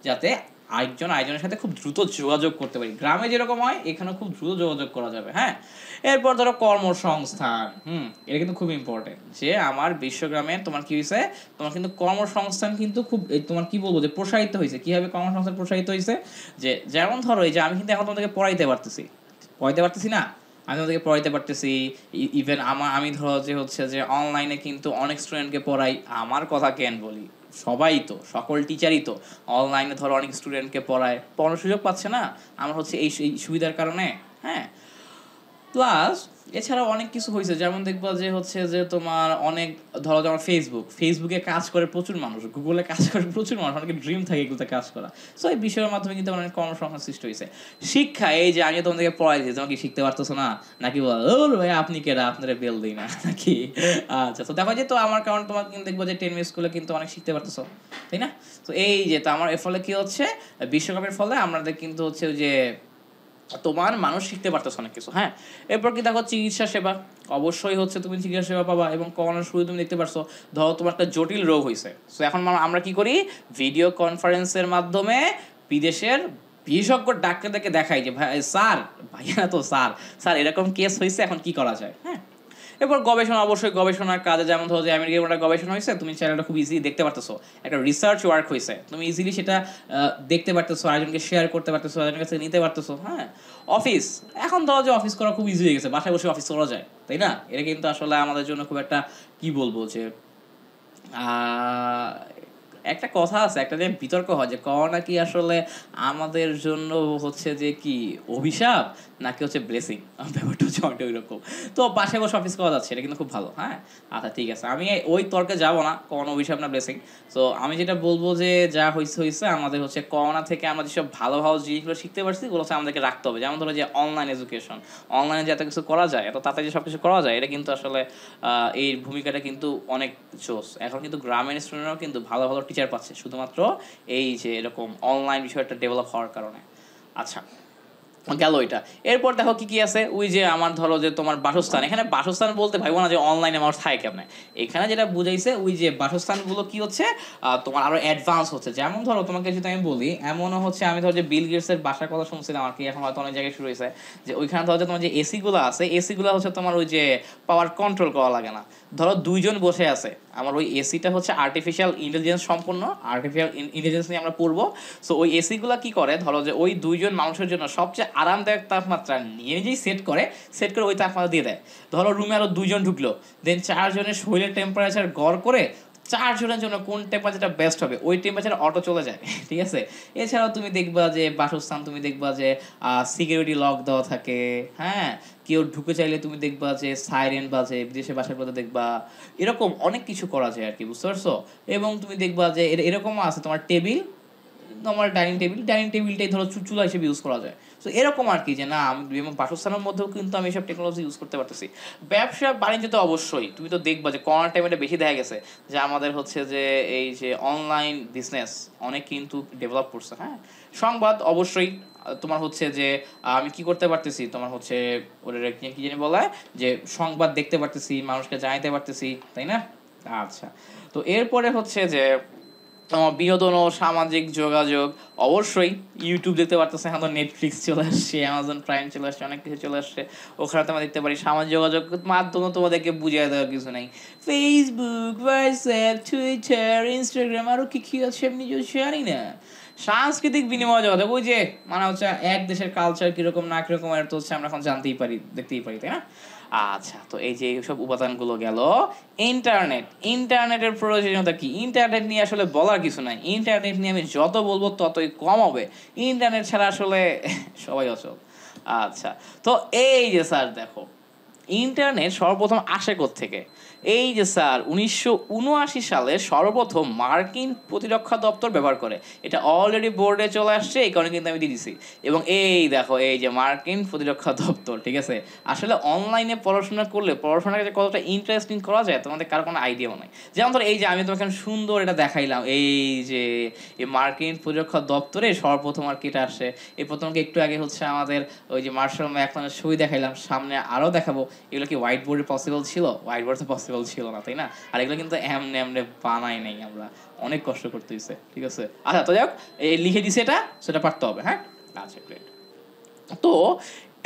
Speaker 1: যাতে আরেকজন আরেকজনের সাথে খুব দ্রুত যোগাযোগ করতে পারি। গ্রামে যেরকম হয় এখানে খুব দ্রুত যোগাযোগ করা যাবে, হ্যাঁ। এরপর ধরো কর্মসংস্থান, এটা কিন্তু খুব ইম্পর্টেন্ট যে আমার বিশ্বগ্রামে তোমার কি হয়েছে, তোমার কিন্তু কর্মসংস্থান কিন্তু খুব তোমার কি বলবো যে প্রসারিত হয়েছে। কিভাবে কর্মসংস্থান প্রসারিত হয়েছে, যে যেমন ধরো এই যে আমি কিন্তু এখন তোমাদেরকে পড়াইতে পারতেছি না, আমি ওদেরকে পড়াইতে পারতেছি। ইভেন আমি ধরো যে হচ্ছে যে অনলাইনে কিন্তু অনেক স্টুডেন্টকে পড়াই, আমার কথা কেন বলি, সবাই তো সকল টিচারই তো অনলাইনে ধরো অনেক স্টুডেন্টকে পড়ানোর সুযোগ পাচ্ছে না, আমার হচ্ছে এই সুবিধার কারণে, হ্যাঁ। প্লাস এছাড়াও অনেক কিছু হয়েছে, যেমন দেখবা যে হচ্ছে যে তোমার অনেক ধরো যেমন ফেসবুকে কাজ করে প্রচুর মানুষ, গুগলে কাজ করে প্রচুর মানুষ, অনেকে ড্রিম থাকে এগুলোতে কাজ করা। সো এই বিষয়ের মাধ্যমে কিন্তু অনেক কর্মসংস্থান সৃষ্টি হয়েছে। শিক্ষা, এই যে আমি তোমাদেরকে পড়াই দিয়েছি, তোমাকে শিখতে পারতেছো না নাকি, বল ও ভাই আপনি কেরা, আপনারা বেল দিই না নাকি? আচ্ছা, তো দেখো যে তো আমার কারণে তোমার কিন্তু দেখবো যে 10 স্কুলে কিন্তু অনেক শিখতে পারতেছো, তাই না? তো এই যে তো আমার এর ফলে কি হচ্ছে, বিশ্বকাপের ফলে আমাদের কিন্তু হচ্ছে যে তোমার মানুষ শিখতে পারতেছে অনেক কিছু, হ্যাঁ। এরপর কি দেখো চিকিৎসা সেবা, অবশ্যই হচ্ছে তুমি চিকিৎসা সেবা পাবা। এবং করোনার শুরু তুমি দেখতে পারছো, ধরো তোমার একটা জটিল রোগ হয়েছে, সো এখন আমরা কি করি, ভিডিও কনফারেন্সের মাধ্যমে বিদেশের বিশেষজ্ঞ ডাক্তারদেরকে দেখাই যে ভাই স্যার, ভাইয়া না তো স্যার, স্যার এরকম কেস হয়েছে, এখন কি করা যায়, হ্যাঁ। এরপর গবেষণা, অবশ্যই গবেষণার কাজে, যেমন ধরো যে আমেরিকার একটা গবেষণা হয়েছে, তুমি চ্যানেলটা খুব ইজিলি দেখতে পারতেছো, একটা রিসার্চ ওয়ার্ক হয়েছে, তুমি ইজিলি সেটা দেখতে পারতেছো, আরেকজনকে শেয়ার করতে পারতেছো, আরেকজনের কাছে নিতে পারতেছো, হ্যাঁ। অফিস, এখন ধরো যে অফিস করা খুব ইজি হয়ে গেছে, বাসায় বসে অফিস করা যায়, তাই না? এটা কিন্তু আসলে আমাদের জন্য খুব একটা কি বলবো যে আহ, একটা কথা আছে, একটা যে বিতর্ক হয় যে করোনা কি আসলে আমাদের জন্য হচ্ছে যে কি অভিশাপ নাকি হচ্ছে ব্লেসিং, ব্যাপারটা হচ্ছে অনেকটা ওইরকম। তো পাশে বসে অফিস করা যাচ্ছে, এটা কিন্তু খুব ভালো, হ্যাঁ। আচ্ছা ঠিক আছে, আমি ওই তর্কে যাব না করোনা অভিশাপ না ব্লেসিং। তো আমি যেটা বলবো যে যা হয়েছে হয়েছে, আমাদের হচ্ছে করোনা থেকে আমরা যেসব ভালো ভালো জিনিসগুলো শিখতে পারছি ওগুলো হচ্ছে আমাদেরকে রাখতে হবে। যেমন ধরো যে অনলাইন এডুকেশন, অনলাইনে যে এত কিছু করা যায়, এত তাড়াতাড়ি সব কিছু করা যায়, এটা কিন্তু আসলে এই ভূমিকাটা কিন্তু অনেক জোস। এখন কিন্তু গ্রামের স্টুডেন্টরাও কিন্তু ভালো ভালো টিচার পাচ্ছে শুধুমাত্র এই যে এরকম অনলাইন বিষয়টা ডেভেলপ হওয়ার কারণে। আচ্ছা, গেল ওইটা। এরপর দেখো কি কি আছে, ওই যে আমার ধরো যে তোমার বাসস্থান, এখানে বাসস্থান বলতে ভাইবো না যে অনলাইনে মানুষ থাকে কেমনে, এখানে যেটা বুঝাইছে ওই যে বাসস্থানগুলো কি হচ্ছে তোমার আরো অ্যাডভান্স হচ্ছে। যেমন ধরো তোমাকে যদি আমি বলি, এমনও হচ্ছে আমি ধরো যে বিল গেটসের বাসার কথা শুনছিলাম আর কি, এখন হয়তো অনেক জায়গায় শুরু হয়েছে, যে ওইখানে ধরো যে তোমার যে এসিগুলো আছে, এসিগুলো হচ্ছে তোমার ওই যে পাওয়ার কন্ট্রোল করা লাগে না। ধরো দুইজন বসে আছে, আমার ওই এসিটা হচ্ছে আর্টিফিশিয়াল ইন্টেলিজেন্স সম্পন্ন, আর্টিফিশিয়াল ইন্টেলিজেন্স নিয়ে আমরা পড়বো। সো ওই এসিগুলো কি করে, ধরো যে ওই দুইজন মানুষের জন্য সবচেয়ে আরামদায়ক তাপমাত্রা নিয়ে নিজেই সেট করে ওই তাপমাত্রা দিয়ে দেয়। ধরো রুমে আরো দুইজন ঢুকলো, দেন চারজনের শরীরের টেম্পারেচার গড় করে চারজনের জন্য কোন টেম্পারেচারটা বেস্ট হবে ওই টেম্পারেচার অটো চলে যায়, ঠিক আছে। এছাড়াও তুমি দেখবা যে বাসস্থান, তুমি দেখবা যে সিকিউরিটি লক দেওয়া থাকে, হ্যাঁ, কেউ ঢুকে চাইলে তুমি দেখবা যে সাইরেন বাজে, বিদেশে বাসার পথে দেখবা এরকম অনেক কিছু করা যায় আর কি, বুঝতে পারছো। এবং তুমি দেখবা যে এরকমও আছে তোমার টেবিল, তোমার ডাইনিং টেবিলটাই ধরো চুলা হিসেবে ইউজ করা যায়। সো এরকম আর কি, যে না আমি এবং বাসস্থানের মধ্যেও কিন্তু আমি এসব টেকনোলজি ইউজ করতে পারতেছি। ব্যবসা বাণিজ্য তো অবশ্যই, তুমি তো দেখবা যে করোনার টাইমে বেশি দেখা গেছে যে আমাদের হচ্ছে যে এই যে অনলাইন বিজনেস অনেক কিন্তু ডেভেলপ করছে, হ্যাঁ। সংবাদ অবশ্যই তোমার হচ্ছে যে আমি কি করতে পারতেছি, তোমার হচ্ছে ওদের কি জানি বলা হয়, যে সংবাদ দেখতে পারতেছি, মানুষকে জানাইতে পারতেছি, তাই না। আচ্ছা, তো এরপরে হচ্ছে যে বিনোদন ও সামাজিক যোগাযোগ, অবশ্যই ইউটিউব দেখতে পারতেছে, এখন তো নেটফ্লিক্স চলে আসছে, অ্যামাজন প্রাইম চলে আসছে, অনেক কিছু চলে আসছে, ওখানে তো আমরা দেখতে পারি। সামাজিক যোগাযোগ মাধ্যম তোমাদেরকে বুঝিয়ে দেওয়ার কিছু নাই, ফেসবুক, হোয়াটসঅ্যাপ, টুইটার, ইনস্টাগ্রাম, আরও কি কি আছে আমি নিজেও জানি না। সাংস্কৃতিক বিনিময় যোগাযোগ, ওই যে মানে হচ্ছে এক দেশের কালচার কিরকম না কিরকম, আর তো হচ্ছে আমরা এখন জানতেই পারি, দেখতেই পারি, তাই না। আচ্ছা, তো এই যে সব উপাদানগুলো গেল। ইন্টারনেটের প্রয়োজনীয়তা কি, ইন্টারনেট নিয়ে আসলে বলার কিছু নাই, ইন্টারনেট নিয়ে আমি যত বলবো ততই কম হবে, ইন্টারনেট ছাড়া আসলে সবাই অচল। আচ্ছা, তো এই যে স্যার দেখো, ইন্টারনেট সর্বপ্রথম আসে থেকে, এই যে স্যার 1979 সালে সর্বপ্রথম মার্কিন প্রতিরক্ষা দপ্তর ব্যবহার করে, এটা অলরেডি বোর্ডে চলে আসছে, এই কারণে কিন্তু আমি দিয়ে দিছি। এবং এই দেখো, এই যে মার্কিন প্রতিরক্ষা দপ্তর, ঠিক আছে। আসলে অনলাইনে পড়াশোনা করলে পড়াশোনাকে যে কতটা ইন্টারেস্টিং করা যায় তোমাদের কারো কোনো আইডিয়াও নাই। যেমন ধর এই যে আমি তোমাকে সুন্দর এটা দেখাইলাম, এই যে এই মার্কিন প্রতিরক্ষা দপ্তরে সর্বপ্রথম আর কি এটা আসে, এই প্রথমকে একটু আগে হচ্ছে আমাদের ওই যে মার্শাল ম্যাকলানের ছবি দেখাইলাম, সামনে আরও দেখাবো। এগুলো কি হোয়াইট বোর্ডে পসিবল ছিল? হোয়াইট বোর্ড তো পসিবল ছিল না, তাই না। আর এগুলো কিন্তু এমনি এমনি বানাই নাই, আমরা অনেক কষ্ট করতে হয়েছে, ঠিক আছে। আচ্ছা, তো যাক, এই লিখে দিছে এটা, সেটা পারতে হবে, হ্যাঁ। আচ্ছা, গ্রেট। তো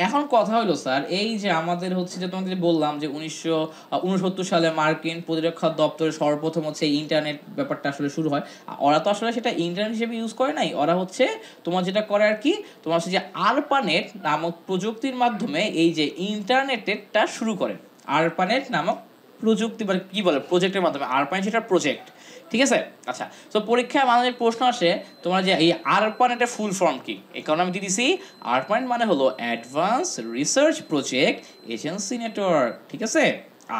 Speaker 1: এখন কথা হলো স্যার, এই যে আমাদের হচ্ছে যে তোমাদের বললাম যে 1969 সালে মার্কিন প্রতিরক্ষা দপ্তরে সর্বপ্রথম হচ্ছে ইন্টারনেট ব্যাপারটা আসলে শুরু হয়। ওরা তো আসলে সেটা ইন্টারনেট হিসেবে ইউজ করে নাই, ওরা হচ্ছে তোমার যেটা করে আর কি, তোমার হচ্ছে যে আরপানেট নামক প্রযুক্তির মাধ্যমে এই যে ইন্টারনেটটা শুরু করে। আরপানেট নামক প্রযুক্তি বা কি বলে প্রজেক্টের মাধ্যমে, আরপানেট সেটা প্রজেক্ট, ঠিক আছে। আচ্ছা, তো পরীক্ষায় আমাদের প্রশ্ন আসে তোমার যে এই আরপানেটের ফুল ফর্ম কি, এই কারণে আমি দিয়ে দিছি আরপানেট মানে হলো advance research project agency network, ঠিক আছে।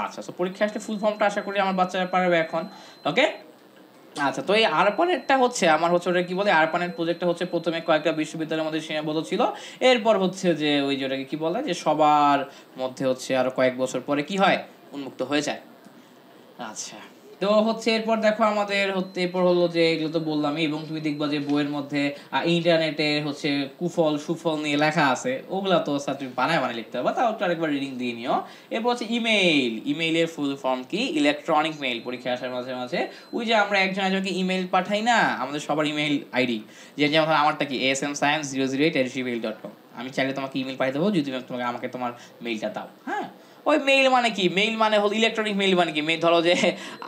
Speaker 1: আচ্ছা, তো পরীক্ষায় আসলে ফুল ফর্মটা আশা করি আমার বাচ্চারা পারবে এখন, ওকে। আচ্ছা, তো এই আরপানেটটা হচ্ছে আমার হচ্ছে ওটা কি বলে, আরপানেট প্রজেক্টটা হচ্ছে প্রথমে কয়েকটা বিশ্ববিদ্যালয়ের মধ্যে সীমাবদ্ধ ছিল, এরপর হচ্ছে যে ওই যে ওটাকে কি বলে যে সবার মধ্যে হচ্ছে আরো কয়েক বছর পরে কি হয়, উন্মুক্ত হয়ে যায়। আচ্ছা, তো হচ্ছে এরপর দেখো আমাদের হচ্ছে এরপর হলো যে এগুলো তো বললামই, এবং তুমি দেখবা যে বইয়ের মধ্যে ইন্টারনেটে হচ্ছে কুফল সুফল নিয়ে লেখা আছে, ওগুলা তো স্যার তুমি বানায় লিখতে হবে, তাও একটু আরেকবার রিডিং দিয়ে নিও। এরপর হচ্ছে ইমেইলের ফুল ফর্ম কি, ইলেকট্রনিক মেইল, পরীক্ষা আসার মাঝে মাঝে ওই যে আমরা একজন একজনকে ইমেইল পাঠাই না, আমাদের সবার ইমেইল আইডি, যে যেমন আমারটা কি asmscience008@gmail.com, আমি চাইলে তোমাকে ইমেইল পাঠিয়ে দেবো যদি তুমি আমাকে তোমার মেইলটা দাও, হ্যাঁ। ওই মেইল মানে কি, মেইল মানে হলো ইলেকট্রনিক মেইল, মানে কি ধরো যে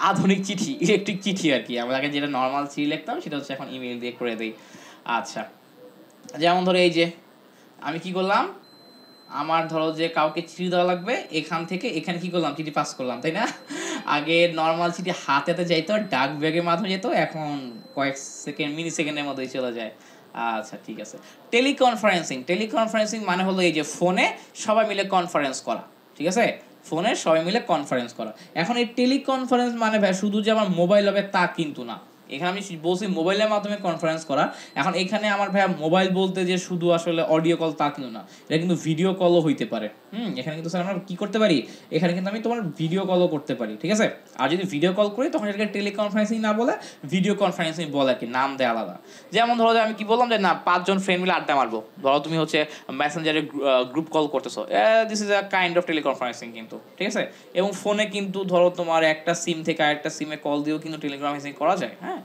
Speaker 1: আধুনিক চিঠি, ইলেকট্রিক চিঠি আর কি, আমরা আগে যেটা নর্মাল চিঠি লিখতাম সেটা হচ্ছে এখন ইমেইল দিয়ে করে দিই। আচ্ছা, যেমন ধরো এই যে আমি কি করলাম, আমার ধরো যে কাউকে চিঠি দেওয়া লাগবে, এখান থেকে এখানে কি করলাম, চিঠি পাস করলাম, তাই না। আগে নর্মাল চিঠি হাতে হাতে যাইতো, ডাক ব্যাগের মাধ্যমে যেত, এখন কয়েক সেকেন্ড মিলি সেকেন্ডের মধ্যেই চলে যায়। আচ্ছা, ঠিক আছে। টেলিকনফারেন্সিং মানে হলো এই যে ফোনে সবাই মিলে কনফারেন্স করা, ঠিক আছে। ফোনে সবাই মিলে কনফারেন্স করা। এখন এই টেলিকনফারেন্স মানে ভাই শুধু যে আমার মোবাইল হবে তা কিন্তু না, এখানে আমি বলছি মোবাইলের মাধ্যমে কনফারেন্স করা। এখন এখানে আমার ভাইয়া মোবাইল বলতে যে শুধু আসলে অডিও কল তা কিন্তু না, এটা কিন্তু ভিডিও কলও হইতে পারে, এখানে কিন্তু স্যার আমরা কি করতে পারি, এখানে কিন্তু আমি তোমার ভিডিও কলও করতে পারি, ঠিক আছে। আর যদি ভিডিও কল করি তখন এটাকে টেলিকনফারেন্সিং না বলে ভিডিও কনফারেন্সিং বলে আর কি, নাম দেয় আলাদা। যেমন ধরো যে আমি কি বললাম যে না 5 জন ফ্রেন্ড মিলে আড্ডা মারবো, ধরো তুমি হচ্ছে মেসেঞ্জারে গ্রুপ কল করতেছো, this is a kind of teleconferencing কিন্তু, ঠিক আছে। এবং ফোনে কিন্তু ধরো তোমার একটা সিম থেকে আরেকটা সিমে কল দিয়েও কিন্তু টেলিকনফারেন্সিং করা যায়, হ্যাঁ।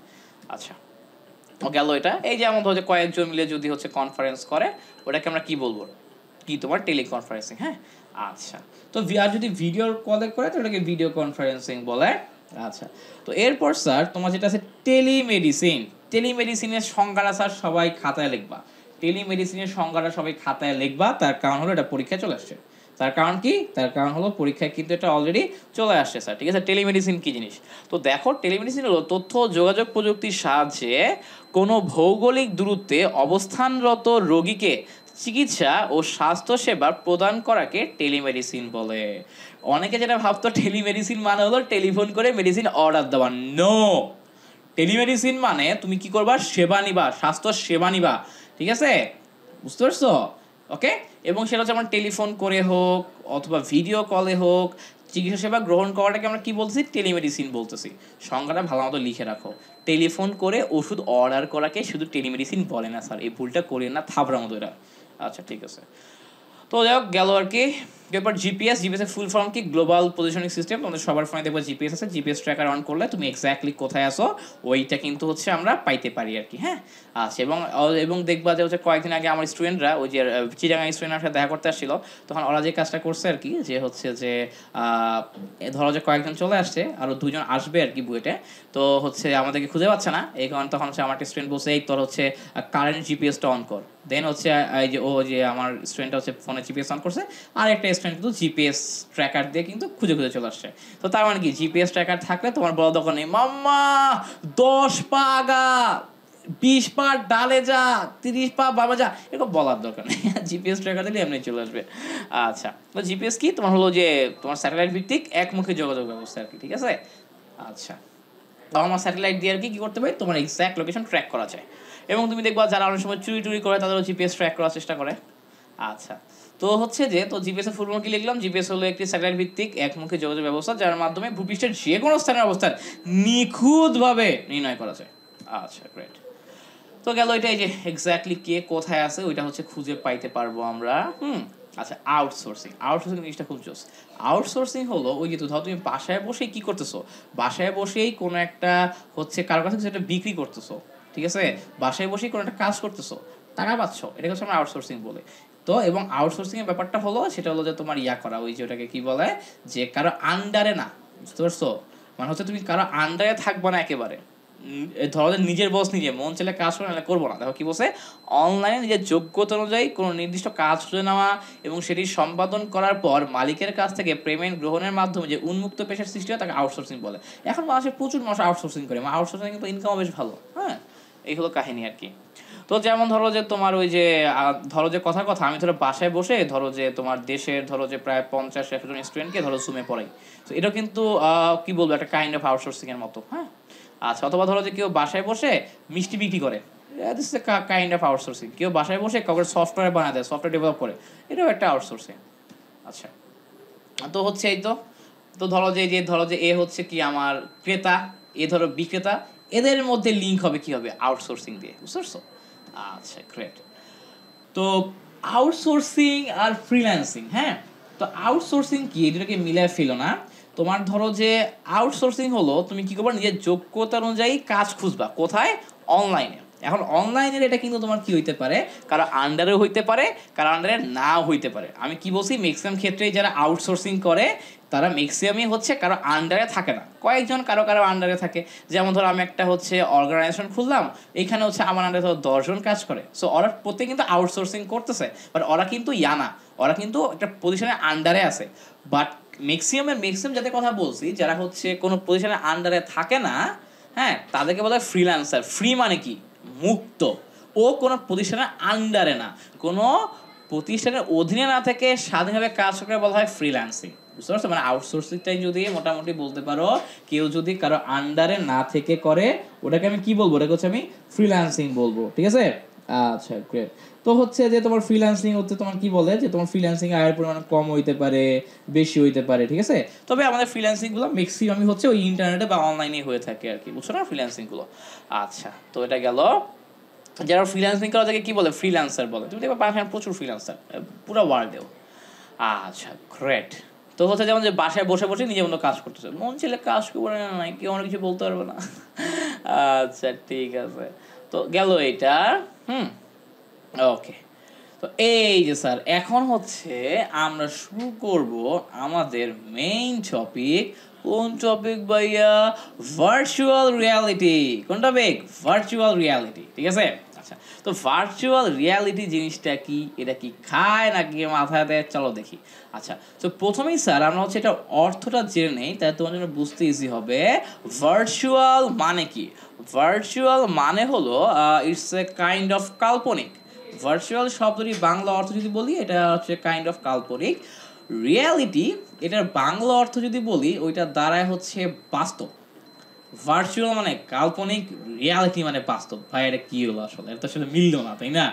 Speaker 1: আচ্ছা, গেল এটা। এই যে এমন ধরো যে কয়েকজন মিলে যদি হচ্ছে কনফারেন্স করে, ওটাকে আমরা কি বলবো, কি তোমার টেলিকনফারেন্সিং, হ্যাঁ। আচ্ছা, তো আর যদি ভিডিও কলে করে তো ওটাকে ভিডিও কনফারেন্সিং বলে। আচ্ছা, তো এরপর স্যার তোমার যেটা আছে টেলিমেডিসিন। টেলিমেডিসিনের সংজ্ঞাটা স্যার সবাই খাতায় লিখবা, টেলিমেডিসিনের সংজ্ঞাটা সবাই খাতায় লিখবা, তার কারণ হলো এটা পরীক্ষায় চলে আসছে। তার কারণ কি, তার কারণ হলো পরীক্ষায় কিন্তু এটা অলরেডি চলে আসছে স্যার, ঠিক আছে। টেলিমেডিসিন কি জিনিস, তো দেখো টেলিমেডিসিন হলো তথ্য যোগাযোগ প্রযুক্তির সাহায্যে কোনো ভৌগোলিক দূরত্বে অবস্থানরত রোগীকে চিকিৎসা ও স্বাস্থ্যসেবা প্রদান করাকে টেলিমেডিসিন বলে। অনেকে যেটা ভাবতো টেলিমেডিসিন মানে হলো টেলিফোন করে মেডিসিন অর্ডার দেওয়া, নো। টেলিমেডিসিন মানে তুমি কি করবা, সেবা নিবা, স্বাস্থ্য সেবা নিবা, ঠিক আছে, বুঝতে পারছো, ওকে। এবং সেটা যেমন টেলিফোন করে হোক অথবা ভিডিও কলে হোক, চিকিৎসা সেবা গ্রহণ করাটাকে আমরা কি বলতেছি, টেলিমেডিসিন বলতেছি। সংজ্ঞাটা ভালো মতো লিখে রাখো, টেলিফোন করে ওষুধ অর্ডার করাকে শুধু টেলিমেডিসিন বলে না স্যার, এই ভুলটা করি না, থাবড়া মতো এটা। আচ্ছা, ঠিক আছে। তো যাই হোক, গেল আর কি। এরপর জিপিএস, জিপিএস এর ফুল ফর্ম কি, গ্লোবাল পজিশনিং সিস্টেম। তোমাদের সবার ফোনে দেখবো জিপিএস আছে, জিপিএস ট্র্যাকার অন করলে তুমি এক্স্যাক্টলি কোথায় আসো ওইটা কিন্তু হচ্ছে আমরা পাইতে পারি আর কি, হ্যাঁ। আচ্ছা, এবং দেখবা যে হচ্ছে কয়েকদিন আগে আমার স্টুডেন্টরা ওই যে চিটাগাং স্টুডেন্টের সাথে দেখা করতে আসছিল, তখন ওরা যে কাজটা করছে আর কি, যে হচ্ছে যে ধরো যে কয়েকজন চলে আসছে, আরও 2জন আসবে আর কি বুয়েটে, তো হচ্ছে আমাদেরকে খুঁজে পাচ্ছে না, এই কারণে তখন হচ্ছে আমার একটা স্টুডেন্ট বলছে এই তোর হচ্ছে কারেন্ট জিপিএসটা অন কর। দেন হচ্ছে এই যে ও যে আমার স্টুডেন্টটা হচ্ছে ফোনে জিপিএস অন করছে, আর একটা স্টুডেন্ট কিন্তু জিপিএস ট্র্যাকার দিয়ে কিন্তু খুঁজে খুঁজে চলে আসছে। তো তার মানে কি, জিপিএস ট্র্যাকার থাকলে তোমার বড় দরকার নেই, মাম্মা 10 পা আগা, 20 পা ডালে যা, 30 পা বাবা যা, এরকম বলার দরকার নেই, জিপিএস ট্র্যাকার দিলে এমনি চলে আসবে। আচ্ছা, তো জিপিএস কি, তোমার হলো যে তোমার স্যাটেলাইট ভিত্তিক একমুখী যোগাযোগ ব্যবস্থা আর কি, ঠিক আছে। আচ্ছা, তো আমার স্যাটেলাইট দিয়ে আর কি করতে পারি, তোমার এক্স্যাক্ট লোকেশন ট্র্যাক করা যায়। এবং তুমি দেখবা যারা অনেক সময় চুরি টুরি করে তাদেরও জিপিএস ট্র্যাক করার চেষ্টা করে। আচ্ছা, তো হচ্ছে যে তো জিপিএস এর ফুল ফর্ম কি লিখলাম, জিপিএস হলো একটি স্যাটেলাইট ভিত্তিক একমুখী যোগাযোগ ব্যবস্থা যার মাধ্যমে ভূপৃষ্ঠের যে কোনো স্থানের অবস্থান নিখুঁতভাবে নির্ণয় করা যায়। আচ্ছা, গ্রেট। তো গেল এটা, এই যে এক্স্যাক্টলি কে কোথায় আছে ওইটা হচ্ছে খুঁজে পাইতে পারবো আমরা। আচ্ছা, আউটসোর্সিং, আউটসোর্সিং জিনিসটা খুব জোস। আউটসোর্সিং হলো ওই যে তো ধরো তুমি বাসায় বসেই কি করতেছো, বাসায় বসেই কোনো একটা হচ্ছে কারো কাছে সেটা বিক্রি করতেছো, ঠিক আছে, বাসায় বসেই কোনো একটা কাজ করতেছো, টাকা পাচ্ছ, এটাকে হচ্ছে আমরা আউটসোর্সিং বলি। তো এবং আউটসোর্সিং এর ব্যাপারটা হলো সেটা হলো যে তোমার করা, ওই যে ওটাকে কি বলে, যে কারো আন্ডারে না, বুঝতে পারছো, মানে হচ্ছে তুমি কারো আন্ডারে থাকবে না একেবারে, ধরো নিজের বস নিজে মন চাইলে কাজ করে না করবো না। দেখো কি বলছে, অনলাইনে নিজের যোগ্যতা অনুযায়ী কোনো নির্দিষ্ট কাজ খুঁজে নেওয়া এবং সেটি সম্পাদন করার পর মালিকের কাছ থেকে পেমেন্ট গ্রহণের মাধ্যমে যে উন্মুক্ত পেশার সৃষ্টি হয় তাকে আউটসোর্সিং বলে। এখন মানুষের প্রচুর মানুষ আউটসোর্সিং করে, আউটসোর্সিং কিন্তু ইনকামও বেশ ভালো, হ্যাঁ। এই হলো কাহিনী আর কি। তো যেমন ধরো যে তোমার ওই যে ধরো যে কথা কথা আমি ধরো বাসায় বসে ধরো যে তোমার দেশের ধরো যে প্রায় 50-100 জন স্টুডেন্টকে ধরো জুমে পড়াই, তো এটা কিন্তু কি বলবো, একটা কাইন্ড অফ আউটসোর্সিং এর মতো, হ্যাঁ। আচ্ছা, অথবা ধরো যে কেউ বাসায় বসে মিষ্টি বিক্রি করে, this is a kind of outsourcing. কেউ বাসায় বসে কাউকে সফটওয়্যার বানায় দেয়, সফটওয়্যার ডেভেলপ করে, এটাও একটা আউটসোর্সিং। আচ্ছা, তো হচ্ছে এই তো, তো ধরো যে এ হচ্ছে কি আমার ক্রেতা, এ ধরো বিক্রেতা, এদের মধ্যে লিঙ্ক হবে কি হবে, আউটসোর্সিং দিয়ে, বুঝতে পারছো। আচ্ছা, গ্রেট। তো আউটসোর্সিং আর ফ্রিল্যান্সিং, হ্যাঁ, তো আউটসোর্সিং কি, এই দুটোকে মিলায় ফেলো না। তোমার ধরো যে আউটসোর্সিং হলো তুমি কি করবা, নিজের যোগ্যতা অনুযায়ী কাজ খুঁজবা, কোথায়, অনলাইনে। এখন অনলাইনের এটা কিন্তু তোমার কি হইতে পারে, কারো আন্ডারে হইতে পারে, কারো আন্ডারে নাও হইতে পারে। আমি কি বলছি, ম্যাক্সিমাম ক্ষেত্রেই যারা আউটসোর্সিং করে তারা ম্যাক্সিমামই হচ্ছে কারো আন্ডারে থাকে না, কয়েকজন কারো কারো আন্ডারে থাকে। যেমন ধরো আমি একটা হচ্ছে অর্গানাইজেশন খুললাম, এখানে হচ্ছে আমার আন্ডারে ধরো 10 জন কাজ করে, সো ওরা প্রত্যেকে কিন্তু আউটসোর্সিং করতেছে, বাট ওরা কিন্তু না, ওরা কিন্তু একটা পজিশনের আন্ডারে আছে। বাট ম্যাক্সিমাম যাদের কথা বলছি, যারা হচ্ছে কোনো পজিশনের আন্ডারে থাকে না, হ্যাঁ, তাদেরকে বলা হয় ফ্রিল্যান্সার। ফ্রি মানে কি, মুক্ত। ও কোনো প্রতিষ্ঠানের আন্ডারে না, কোনো প্রতিষ্ঠানের অধীনে না থেকে স্বাধীনভাবে কাজ করে বলা হয় ফ্রিল্যান্সিং, বুঝতে পারছো। মানে আউটসোর্সিংটাই যদি মোটামুটি বলতে পারো, কেউ যদি কারো আন্ডারে না থেকে করে, ওটাকে আমি কি বলবো, ওটাকে হচ্ছে আমি ফ্রিল্যান্সিং বলবো, ঠিক আছে। আচ্ছা গ্রেট। তো হচ্ছে যে তোমার ফ্রিল্যান্সিং হচ্ছে তোমার কি বলে যে তোমার ফ্রিল্যান্সিং আয়ের পরিমাণ কম হইতে পারে, বেশি হইতে পারে, ঠিক আছে। তবে আমাদের ফ্রিল্যান্সিং গুলো ম্যাক্সিমামই হচ্ছে ওই ইন্টারনেটে বা অনলাইনে হয়ে থাকে আর কি, বুঝছো না ফ্রিল্যান্সিং গুলো। আচ্ছা, তো এটা গেল। যারা ফ্রিল্যান্সিং করা যাকে কি বলে, ফ্রিল্যান্সার বলে। তুমি দেখবে বাসায় প্রচুর ফ্রিল্যান্সার পুরো ওয়ার্ল্ডেও। আচ্ছা গ্রেট। তো হচ্ছে যেমন যে বাসায় বসে বসে নিজের মতো কাজ করতেছে, মন ছেলে কাজ করে না, নাই কেউ অনেক কিছু বলতে পারবে না। আচ্ছা ঠিক আছে, তো গেল এইটা। হুম, ওকে। তো এই যে স্যার এখন হচ্ছে আমরা শুরু করব আমাদের মেইন টপিক। কোন টপিক ভাইয়া? Virtual reality. কোন টপিক? ভার্চুয়াল রিয়ালিটি, ঠিক আছে। আচ্ছা, তো ভার্চুয়াল রিয়ালিটি জিনিসটা কি, এটা কি খায় নাকি মাথায় দেয়, চলো দেখি। আচ্ছা, তো প্রথমেই স্যার আমরা হচ্ছে এটা অর্থটা জেনে নেই, তাই তোমার জন্য বুঝতে ইজি হবে। ভার্চুয়াল মানে কি? ভার্চুয়াল মানে হলো ইটস এ কাইন্ড অফ কাল্পনিক। ভার্চুয়াল শব্দটি বাংলা অর্থ যদি বলি, এটা হচ্ছে কাইন্ড অফ কাল্পনিক। রিয়ালিটি, এটার বাংলা অর্থ যদি বলি, ওইটা দ্বারায় হচ্ছে বাস্তব। ভার্চুয়াল মানে কাল্পনিক, রিয়ালিটি মানে বাস্তব। ভাই এটা কি হলো আসলে, এটা তো আসলে মিলল না, তাই না?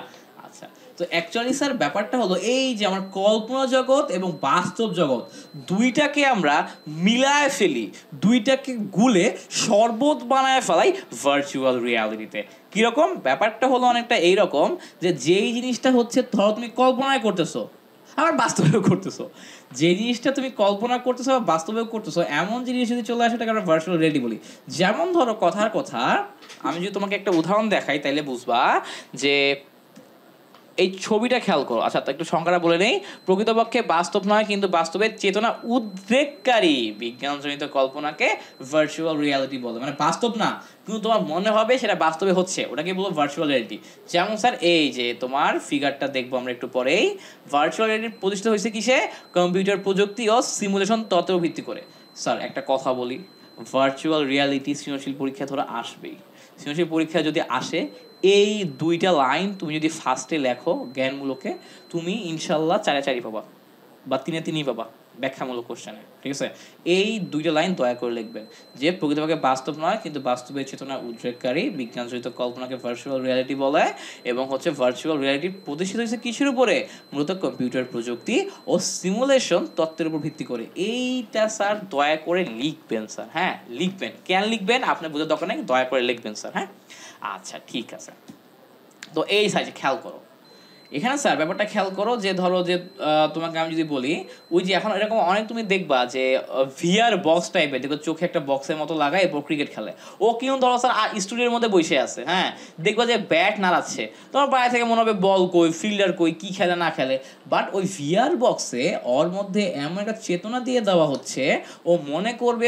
Speaker 1: আচ্ছা, তো অ্যাকচুয়ালি স্যার ব্যাপারটা হলো এই যে আমার কল্পনা জগৎ এবং বাস্তব জগৎ দুইটাকে আমরা মিলায় ফেলি, দুইটাকে গুলে শরবত বানায় ফেলাই ভার্চুয়াল রিয়ালিটিতে। কীরকম ব্যাপারটা হলো অনেকটা এইরকম যে যেই জিনিসটা হচ্ছে ধরো তুমি কল্পনায় করতেছো আবার বাস্তবেও করতেছো, যে জিনিসটা তুমি কল্পনা করতেছো বা বাস্তবেও করতেছো, এমন জিনিস যদি চলে আসে সেটাকে আমরা ভার্চুয়াল রিয়ালিটি বলি। যেমন ধরো কথার কথা, আমি যদি তোমাকে একটা উদাহরণ দেখাই তাইলে বুঝবা যে এই ছবিটা খেয়াল করো। আচ্ছা, তো একটু সংখ্যাটা বলে নেই। প্রকৃতপক্ষে বাস্তব নয় কিন্তু বাস্তবের চেতনা উদ্রেককারী বিজ্ঞানজনিত কল্পনাকে ভার্চুয়াল রিয়ালিটি বলে। মানে বাস্তব না কিন্তু তোমার মনে হবে সেটা বাস্তবে হচ্ছে, ওটাকে বলবো ভার্চুয়াল রিয়ালিটি। যেমন স্যার এই যে তোমার ফিগারটা দেখবো আমরা একটু পরেই। ভার্চুয়াল রিয়ালিটি প্রতিষ্ঠিত হয়েছে কিসে? কম্পিউটার প্রযুক্তি ও সিমুলেশন তত্ত্বের ভিত্তি করে। স্যার একটা কথা বলি, ভার্চুয়াল রিয়ালিটি সৃজনশীল পরীক্ষা ধরো আসবেই। সৃজনশীল পরীক্ষা যদি আসে, এই দুইটা লাইন তুমি যদি ফার্স্টে লেখো জ্ঞানমূলকে, তুমি ইনশাল্লাহ 4-4 পাবা বা 3-3 পাবা ব্যাখ্যামূলক কোশ্চেনে, ঠিক আছে। এই দুইটা লাইন দয়া করে লিখবেন যে প্রকৃতপক্ষে বাস্তব নয় কিন্তু বাস্তবের চেতনা উদ্রেককারী বিজ্ঞানজনিত কল্পনাকে ভার্চুয়াল রিয়ালিটি বলে, এবং হচ্ছে ভার্চুয়াল রিয়ালিটি প্রতিষ্ঠিত হয়েছে কিসের উপরে? মূলত কম্পিউটার প্রযুক্তি ও সিমুলেশন তত্ত্বের উপর ভিত্তি করে। এইটা স্যার দয়া করে লিখবেন স্যার, হ্যাঁ লিখবেন। কেন লিখবেন আপনার বোঝার দরকার নেই, দয়া করে লিখবেন স্যার, হ্যাঁ। আচ্ছা ঠিক আছে, তো এই সাইজে খেয়াল করো এখানে স্যার ব্যাপারটা খেয়াল করো যে ধরো যে তোমাকে আমি যদি বলি, ওই যে এখন এরকম অনেক তুমি দেখবা যে ভিআর বক্স টাইপের, দেখো চোখে একটা বক্সের মতো লাগায় এরপর ক্রিকেট খেলে। ও কিন্তু ধরো স্যার স্টুডিওর মধ্যে বসে আছে, হ্যাঁ দেখবা যে ব্যাট নাড়াচ্ছে, তোমার বাইরে থেকে মনে হবে বল কই, ফিল্ডার কই, কি খেলে না খেলে। বাট ওই ভিআর বক্সে ওর মধ্যে এমন একটা চেতনা দিয়ে দেওয়া হচ্ছে, ও মনে করবে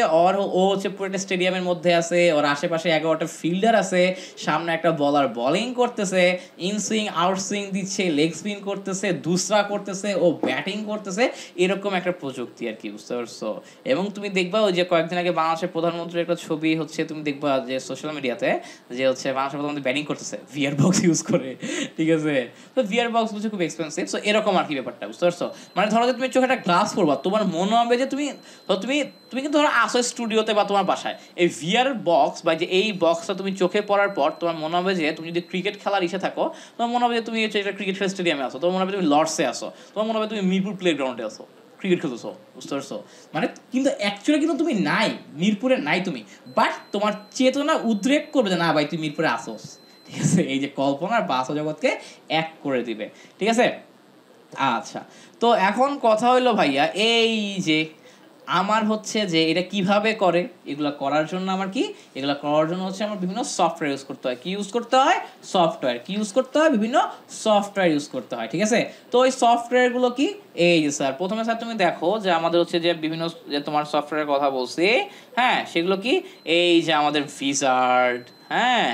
Speaker 1: ও হচ্ছে পুরো একটা স্টেডিয়ামের মধ্যে আছে, ওর আশেপাশে 11টা ফিল্ডার আছে, সামনে একটা বলার বোলিং করতেছে, ইন সুইং আউট সুইং দিচ্ছে, লেগ স্পিন করতেছে, দুসরা করতেছে, ও ব্যাটিং করতেছে, এরকম একটা প্রযুক্তি আর কি, বুঝতে পারছো। এবং তুমি দেখবা ওই যে কয়েকদিন আগে বাংলাদেশের প্রধানমন্ত্রীর একটা ছবি হচ্ছে, তুমি দেখবা যে সোশ্যাল মিডিয়াতে যে হচ্ছে বাংলাদেশের প্রধানমন্ত্রী ব্যাটিং করতেছে ভিআর বক্স ইউজ করে, ঠিক আছে। তো ভিআর বক্স হচ্ছে খুব এক্সপেন্সিভ, সো এরকম আর কি ব্যাপারটা, বুঝতে পারছো। মানে ধরো যে তুমি চোখে একটা গ্লাস পরবা, তোমার মনে হবে যে তুমি তুমি তুমি কিন্তু ধরো আসো স্টুডিওতে বা তোমার বাসায়, এই ভিআর বক্স বা যে এই বক্সটা তুমি চোখে পড়ার পর তোমার মনে হবে যে তুমি যদি ক্রিকেট খেলার ইসে থাকো, তোমার মনে হবে যে তুমি হচ্ছে একটা ক্রিকেট খেলার স্টেডিয়ামে আসো, তোমার মনে হবে তুমি লর্ডসে আসো, তোমার মনে হবে তুমি মিরপুর প্লে গ্রাউন্ডে আসো, ক্রিকেট খেলতেছো, বুঝতে পারছো। মানে কিন্তু অ্যাকচুয়ালি কিন্তু তুমি নাই, মিরপুরে নাই তুমি, বাট তোমার চেতনা উদ্রেক করবে যে না ভাই তুই মিরপুরে আসোস, ঠিক আছে। এই যে কল্পনার বাস্তব জগৎকে এক করে দিবে, ঠিক আছে। আচ্ছা, তো এখন কথা হইলো ভাইয়া এই যে আমার হচ্ছে যে এটা কিভাবে করে, এগুলা করার জন্য আমার কি, এগুলা করার জন্য হচ্ছে আমার বিভিন্ন সফটওয়্যার ইউজ করতে হয়। কি ইউজ করতে হয়? সফটওয়্যার। কি ইউজ করতে হয়? বিভিন্ন সফটওয়্যার ইউজ করতে হয়, ঠিক আছে। তো ওই সফটওয়্যারগুলো কি, এই যে স্যার প্রথমে স্যার তুমি দেখো যে আমাদের হচ্ছে যে বিভিন্ন যে তোমার সফটওয়্যারের কথা বলছি, হ্যাঁ সেগুলো কি, এই যে আমাদের ভিজার্ড, হ্যাঁ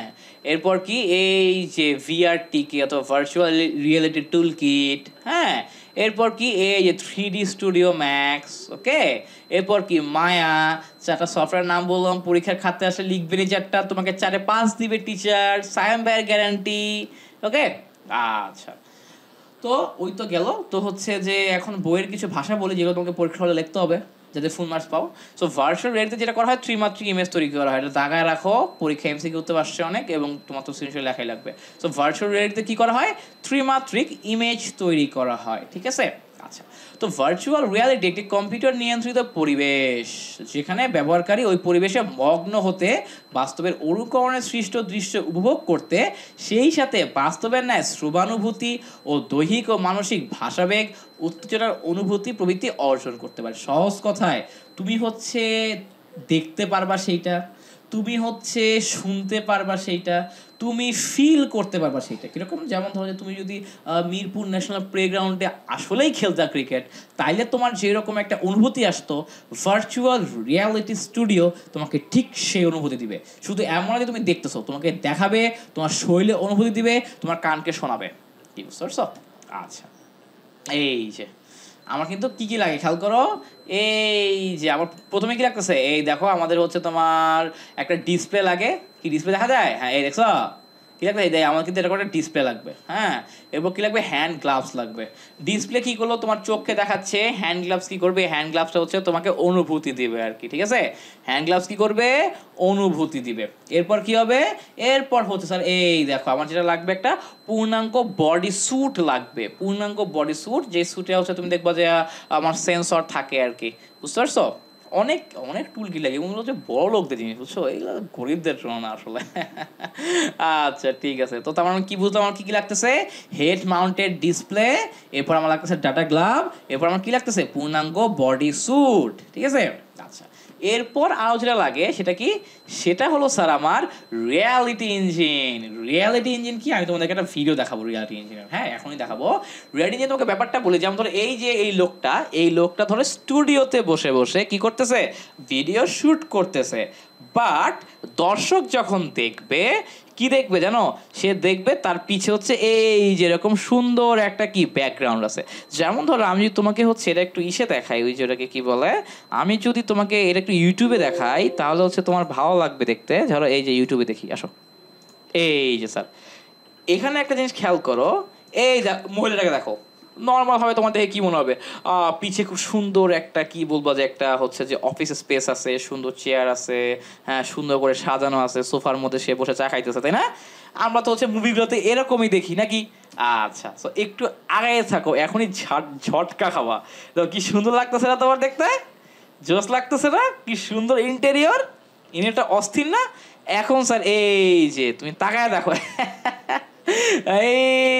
Speaker 1: এরপর কি এই যে ভিআরটিকে অথবা ভার্চুয়াল রিয়েলিটি টুল কিট, হ্যাঁ এরপর কি এই যে 3D স্টুডিও ম্যাক্স, ওকে। এরপর কি মায়া, 4টা সফটওয়্যার নাম বললাম, পরীক্ষার খাতে আসলে লিখবেনি 4টা, তোমাকে 4-5 দিবে টিচার, সায়াম ভাইয়ের গ্যারান্টি, ওকে। আচ্ছা, তো ওই তো গেল। তো হচ্ছে যে এখন বইয়ের কিছু ভাষা বলি যেগুলো তোমাকে পরীক্ষা হলে লিখতে হবে। যাতে ফুল মার্কস পাও। সো ভার্চুয়াল রিয়ালিটিতে যেটা করা হয় ত্রিমাত্রিক ইমেজ তৈরি করা হয়, এটা দাগায় রাখো, পরীক্ষা এমসিকিউ তে আসছে অনেক এবং তোমার তো স্ক্রিনশট লেখাই লাগবে। সো ভার্চুয়াল রিয়ালিটিতে কি করা হয়, ত্রিমাত্রিক ইমেজ তৈরি করা হয়, ঠিক আছে। আচ্ছা, তো ভার্চুয়াল রিয়ালিটি একটি কম্পিউটার নিয়ন্ত্রিত পরিবেশ যেখানে ব্যবহারকারী ওই পরিবেশে মগ্ন হতে, বাস্তবের অনুকরণে সৃষ্ট দৃশ্য উপভোগ করতে, সেই সাথে বাস্তবের ন্যায় শ্রবানুভূতি ও দৈহিক ও মানসিক ভাষাবেগ, উত্তেজনার অনুভূতি প্রভৃতি অর্জন করতে পারে। সহজ কথায় তুমি হচ্ছে দেখতে পারবা সেইটা, তুমি হচ্ছে শুনতে পারবা সেইটা, তুমি ফিল করতে পারবা সেইটা কীরকম। যেমন ধরো যে তুমি যদি মিরপুর ন্যাশনাল প্লেগ্রাউন্ডে আসলেই খেলতা ক্রিকেট, তাইলে তোমার যেরকম একটা অনুভূতি আসতো, ভার্চুয়াল রিয়ালিটি স্টুডিও তোমাকে ঠিক সেই অনুভূতি দিবে। শুধু এমন যে তুমি দেখতেছো, তোমাকে দেখাবে, তোমার শরীরে অনুভূতি দিবে, তোমার কানকে শোনাবে। কি বুঝতে পারছো? আচ্ছা, এই যে আমার কিন্তু কি কি লাগে খেয়াল করো। এই যে আমার প্রথমে কি লাগতেছে, এই দেখো আমাদের হচ্ছে তোমার একটা ডিসপ্লে লাগে। কি ডিসপ্লে দেখা যায়? হ্যাঁ, এই দেখছো কি লাগবে, এই দেখ আমার কিন্তু এরকম একটা ডিসপ্লে লাগবে। হ্যাঁ, এরপর কি লাগবে, হ্যান্ড গ্লাভস লাগবে। ডিসপ্লে কি করলো, তোমার চোখকে দেখাচ্ছে। হ্যান্ড গ্লাভস কি করবে, হ্যান্ড গ্লাভসটা হচ্ছে তোমাকে অনুভূতি দিবে আর কি, ঠিক আছে। হ্যান্ড গ্লাভস কি করবে, অনুভূতি দিবে। এরপর কি হবে, এরপর হচ্ছে স্যার এই দেখো আমার যেটা লাগবে, একটা পূর্ণাঙ্গ বডি স্যুট লাগবে। পূর্ণাঙ্গ বডি স্যুট, যে স্যুটে হচ্ছে তুমি দেখবা যে আমার সেন্সর থাকে আর কি, বুঝতে পারছো। অনেক অনেক টুল কি লাগে, ওগুলো হচ্ছে বড় লোকদের জিনিস, বুঝছো, এগুলো গরিবদের জন্য না আসলে। আচ্ছা ঠিক আছে, তো তার মানে কি বুঝলাম, আমার কি কি লাগতেছে, হেড মাউন্টেড ডিসপ্লে, এরপর আমার লাগতেছে ডাটা গ্লাভ, এরপর আমার কি লাগতেছে, পূর্ণাঙ্গ বডি স্যুট, ঠিক আছে। আচ্ছা, এরপর আরও যেটা লাগে সেটা কি, সেটা হলো স্যার আমার রিয়ালিটি ইঞ্জিন। রিয়ালিটি ইঞ্জিন কি, আমি তোমাদেরকে একটা ভিডিও দেখাবো রিয়ালিটি ইঞ্জিনের। হ্যাঁ, এখনই দেখাবো রিয়ালিটি ইঞ্জিন। তোমাকে ব্যাপারটা বলি, যেমন ধরো এই যে এই লোকটা ধরো স্টুডিওতে বসে বসে কি করতেছে, ভিডিও শ্যুট করতেছে। বাট দর্শক যখন দেখবে, কি দেখবে জানো, সে দেখবে তার পিছে হচ্ছে এই যেরকম সুন্দর একটা কি ব্যাকগ্রাউন্ড আছে। যেমন ধরো আমি যদি তোমাকে হচ্ছে এটা একটু ইসে দেখাই, ওই যেটাকে কি বলে, আমি যদি তোমাকে এটা একটু ইউটিউবে দেখাই, তাহলে হচ্ছে তোমার ভালো লাগবে দেখতে। ধরো এই যে ইউটিউবে দেখি, আসো, এই যে স্যার এখানে একটা জিনিস খেয়াল করো, এই মহিলাটাকে দেখো। নর্মাল ভাবে তোমার দেখে কি মনে হবে, পিছে খুব সুন্দর একটা কি বলবো, যে একটা হচ্ছে যে অফিস স্পেস আছে, সুন্দর চেয়ার আছে, হ্যাঁ সুন্দর করে সাজানো আছে, সোফার মধ্যে সে বসে চা খাইতেছে, তাই না? আমরা তো হচ্ছে মুভিগুলোতে এরকমই দেখি নাকি। আচ্ছা, তো একটু আগায় থাকো, এখনই ঝটকা খাওয়া। তো কি সুন্দর লাগতেছে না তোমার দেখতে, জোস লাগতেছে না, কি সুন্দর ইন্টেরিয়রটা অস্থির না। এখন স্যার এই যে তুমি তাকায় দেখো, এই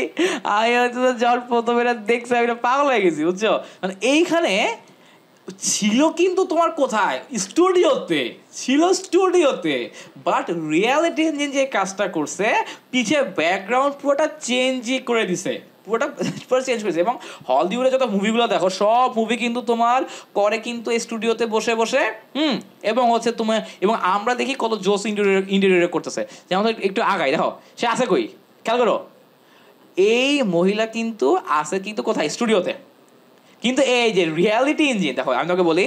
Speaker 1: আমি হয়তো যখন প্রথমে দেখছি আমি পাগল হয়ে গেছি, বুঝছো। মানে এইখানে ছিল কিন্তু তোমার কোথায়, স্টুডিওতে, বাট রিয়ালিটি ইঞ্জিন যে কাজটা করছে, পিছে ব্যাকগ্রাউন্ড পুরোটা চেঞ্জই করে দিছে, পুরোটা চেঞ্জ করেছে। এবং হলিউডে যত মুভিগুলো দেখো, সব মুভি কিন্তু তোমার করে কিন্তু স্টুডিওতে বসে বসে, এবং হচ্ছে তোমার, এবং আমরা দেখি কত জোস ইন্টেরিয়র করতেছে। যেমন একটু আগাই দেখো, সে আছে কই, খেয়াল করো, এই মহিলা কিন্তু আছে কিন্তু কোথায়, স্টুডিওতে। কিন্তু এই যে রিয়ালিটি ইঞ্জিন দেখো, আমি তোকে বলি,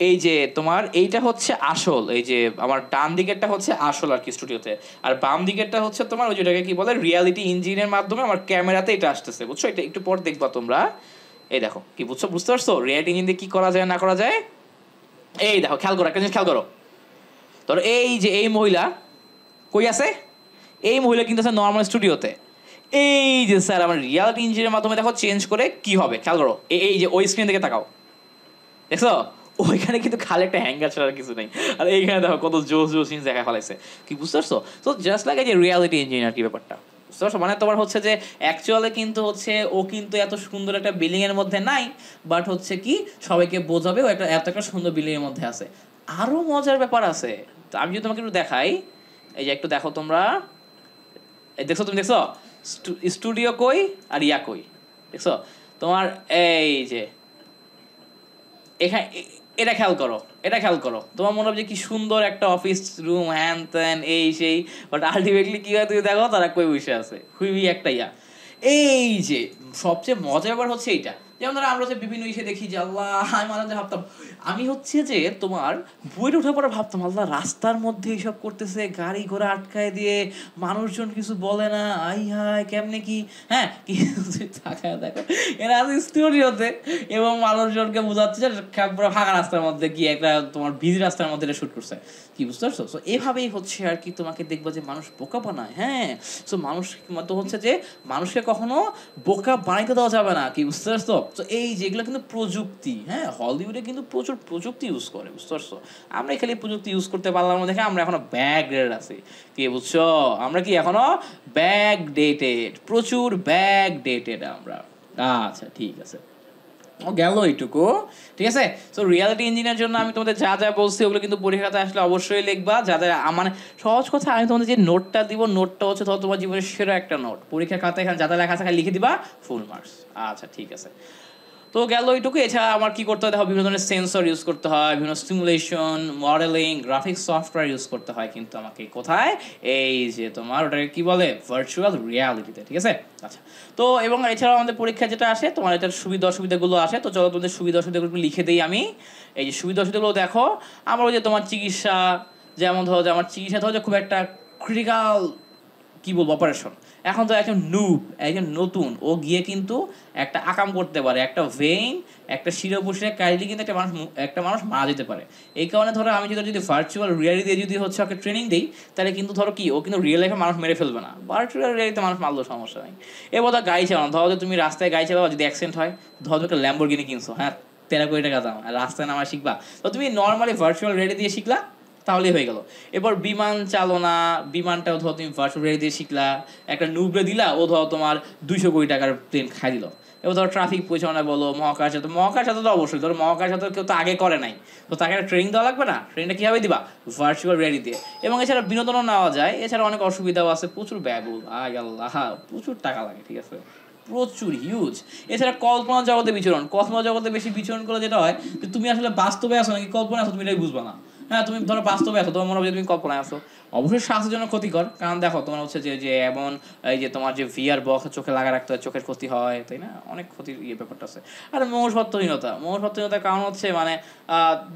Speaker 1: এই যে তোমার এইটা হচ্ছে আসল, এই যে আমার ডান দিকেরটা হচ্ছে আসল আর কি স্টুডিওতে, আর বাম দিকেরটা হচ্ছে তোমার ওই যেটাকে কি বলে রিয়ালিটি ইঞ্জিনের মাধ্যমে আমার ক্যামেরাতে এটা আসতেছে, বুঝছো। এটা একটু পর দেখবা তোমরা, এই দেখো কি বুঝতে পারছো রিয়ালিটি ইঞ্জিন দিয়ে কি করা যায় না করা যায়। এই দেখো, খেয়াল করো একটা জিনিস, খেয়াল করো, ধরো এই যে এই মহিলা কই আছে, এই মহিলা কিন্তু আছে নর্মাল স্টুডিওতে। এই যে স্যার আমার রিয়ালিটি ইঞ্জিনের মাধ্যমে দেখো চেঞ্জ করে কি হবে, খেয়াল করো, এই যে ওই স্ক্রিন থেকে তাকাও, দেখছো ওইখানে কিন্তু খালি একটা হ্যাঙ্গার ছাড়া কিছু নেই, আর এইখানে দেখো কত জোস জিনিস দেখা ফেলাইছে, কি বুঝতে পারছো। তো জাস্ট লাইক এই যে রিয়ালিটি ইঞ্জিন আর কি ব্যাপারটা, বুঝতে পারছো। মানে তোমার হচ্ছে যে অ্যাকচুয়ালি কিন্তু হচ্ছে ও কিন্তু এত সুন্দর একটা বিল্ডিং এর মধ্যে নাই, বাট হচ্ছে কি সবাইকে বোঝাবে ও এত একটা সুন্দর বিল্ডিং এর মধ্যে আছে। আরো মজার ব্যাপার আছে, তো আমি যদি তোমাকে একটু দেখাই, এই যে একটু দেখো তোমরা, দেখছো তুমি, দেখছো স্টুডিও কই আর ইয়া কই, দেখছো তোমার, এই যে এখানে এটা খেয়াল করো, তোমার মনে হবে যে কি সুন্দর একটা অফিস রুম, হ্যান ত্যান এই সেই, বাট আলটিমেটলি কি হয় তুমি দেখো তারা কই বসে আছে, খুবই একটা ইয়া। এই যে সবচেয়ে মজার ব্যাপার হচ্ছে এইটা, যেমন ধরো আমরা যে বিভিন্ন ইসে দেখি যে আল্লাহ, আমি মাঝে মাঝে ভাবতাম, আমি হচ্ছে যে তোমার বুয়েটে ওঠার পরে ভাবতাম আল্লাহ রাস্তার মধ্যে এইসব করতেছে, গাড়ি ঘোড়া আটকায় দিয়ে, মানুষজন কিছু বলে না, আই হাই কেমনে কি, হ্যাঁ কিন্তু তাকায় দেখো এরা আছে স্টুডিওতে এবং মানুষজনকে বোঝাচ্ছে যে পুরো ফাঁকা রাস্তার মধ্যে কি একটা তোমার বিজি রাস্তার মধ্যে এটা শুট করছে, কি বুঝতে পারছো? সো এভাবেই হচ্ছে আর কি তোমাকে দেখবা যে মানুষ বোকা বানায়, হ্যাঁ। সো মানুষ তো হচ্ছে যে মানুষকে কখনো বোকা বানাইতে দেওয়া যাবে না, কি বুঝতে পারছো? তো এই যেগুলো কিন্তু প্রযুক্তি, হ্যাঁ হলিউডে কিন্তু প্রচুর প্রযুক্তি ইউজ করে, বুঝতে পারছো? আমরা খালি প্রযুক্তি ইউজ করতে পারলাম না দেখে আমরা এখনো ব্যাক ডেটেড আছি, কি বুঝছো? আমরা কি এখনো ব্যাক ডেটেড, প্রচুর ব্যাক ডেটেড আমরা। আচ্ছা ঠিক আছে, ও গেল এইটুকু, ঠিক আছে। সো রিয়ালিটি ইঞ্জিনের জন্য আমি তোমাদের যা যা বলছি ওগুলো কিন্তু পরীক্ষাতে আসলে অবশ্যই লিখবা, যাদের মানে সহজ কথা আমি তোমাদের যে নোটটা দিব, নোটটা হচ্ছে ধর তোমার জীবনের সেরা একটা নোট, পরীক্ষা খাতায় এখানে যা যা লেখা আছে খালি লিখে দিবা, ফুল মার্কস। আচ্ছা ঠিক আছে, তো গেল ওইটুকু। এছাড়া আমার কি করতে হয় দেখো, বিভিন্ন ধরনের সেন্সর ইউজ করতে হয়, বিভিন্ন stimulation, modelling, graphics software use করতে হয় কিন্তু আমাকে কোথায়, এই যে তোমার ওটাকে কি বলে, ভার্চুয়াল রিয়ালিটিতে, ঠিক আছে। আচ্ছা, তো এবং এছাড়াও আমাদের পরীক্ষা যেটা আসে তোমার এটার সুবিধা অসুবিধাগুলো আসে, তো চলো তোমাদের সুবিধা অসুবিধাগুলো লিখে দিই আমি। এই যে সুবিধা অসুবিধাগুলো দেখো, আমার ওই যে তোমার চিকিৎসা, যেমন ধরো যে আমার চিকিৎসা ধরো যে খুব একটা ক্রিটিক্যাল কি বলবো অপারেশন, এখন তো একজন নুব, একজন নতুন, ও গিয়ে কিন্তু একটা আকাম করতে পারে, একটা ভেইন, একটা শিরোপোষে কাইলে কিন্তু একটা মানুষ মারা যেতে পারে। এই কারণে ধরো আমি যদি ভার্চুয়াল রিয়ালিটি দিয়ে যদি হচ্ছে ওকে ট্রেনিং দিই, তাহলে কিন্তু ধরো কি ও কিন্তু রিয়েল লাইফে মানুষ মেরে ফেলবে না, ভার্চুয়াল রিয়ালিটিতে মানুষ মারলেও সমস্যা নেই। এবার ধরো গাড়ি চালানো, ধরো যে তুমি রাস্তায় গাড়ি চালাও, যদি অ্যাক্সিডেন্ট হয়, ধরো তুমি একটা ল্যাম্বরগিনি কিনছো, হ্যাঁ 13 কোটি টাকা দাম, আর রাস্তায় নামা শিখবা, তো তুমি নর্মালি ভার্চুয়াল রিয়ালিটি দিয়ে শিখলা, তাহলেই হয়ে গেল। এরপর বিমান চালনা, বিমানটাও ধরো তুমি ভার্চুয়াল রিয়ালিটি দিয়ে শিখলা, একটা নুবরে দিলা, ও ধরো তোমার 200 কোটি টাকার প্লেন খাই দিল। এবার ধরো ট্রাফিক পরিচালনা বলো, মহাকাশে, তো মহাকাশে তো অবশ্যই, ধরো মহাকাশে তো কেউ তো আগে করে নাই, তো তাকে একটা ট্রেনিং দেওয়া লাগবে না, ট্রেনিংটা কীভাবে দিবা, ভার্চুয়াল রিয়ালিটি দিয়ে। এবং এছাড়া বিনোদনও নেওয়া যায়, এছাড়া অনেক অসুবিধাও আছে, প্রচুর ব্যয়বহুল, আল্লাহ প্রচুর টাকা লাগে, ঠিক আছে, প্রচুর হিউজ। এছাড়া কল্পনা জগতে বিচরণ, কল্পনা জগতে বেশি বিচরণ করলে যেটা হয় যে তুমি আসলে বাস্তবে আসো নাকি কল্পনা আসো তুমি এটাই বুঝবা না। হ্যাঁ তুমি ধরো বাস্তবে আসো, তোমার মনে হবে তুমি কল্পনায় আসো, অবশ্যই স্বাস্থ্যের জন্য ক্ষতিকর, কারণ দেখো তোমার হচ্ছে যে এমন এই যে তোমার যে ভিআর বক্স চোখে লাগা রাখতে হয়, চোখের ক্ষতি হয়, তাই না, অনেক ক্ষতির ব্যাপারটা আছে। আর মনুষ্যত্বহীনতার কারণ হচ্ছে মানে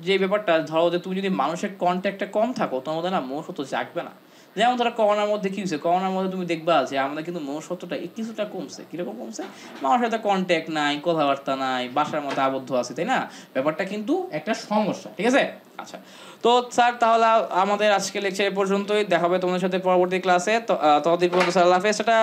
Speaker 1: যে ব্যাপারটা ধরো যে তুমি যদি মানুষের কন্ট্যাক্টে কম থাকো, তোমার মধ্যে না মনুষ্যত্ব জাগবে না। যেমন ধরো করোনার মধ্যে কি হয়েছে, করোনার মধ্যে তুমি দেখবা যে আমাদের কিন্তু মনুষ্যত্বটা কিছুটা কমছে, কিরকম কমছে, মানুষের সাথে কন্ট্যাক্ট নাই, কথাবার্তা নাই, বাসার মধ্যে আবদ্ধ আছে, তাই না, ব্যাপারটা কিন্তু একটা সমস্যা, ঠিক আছে। আচ্ছা, তো স্যার তাহলে আমাদের আজকে লেকচার এ পর্যন্তই, দেখা হবে তোমাদের সাথে পরবর্তী ক্লাসে, তো ততদিন পর্যন্ত স্যার আল্লাহ হাফেজ, সেটা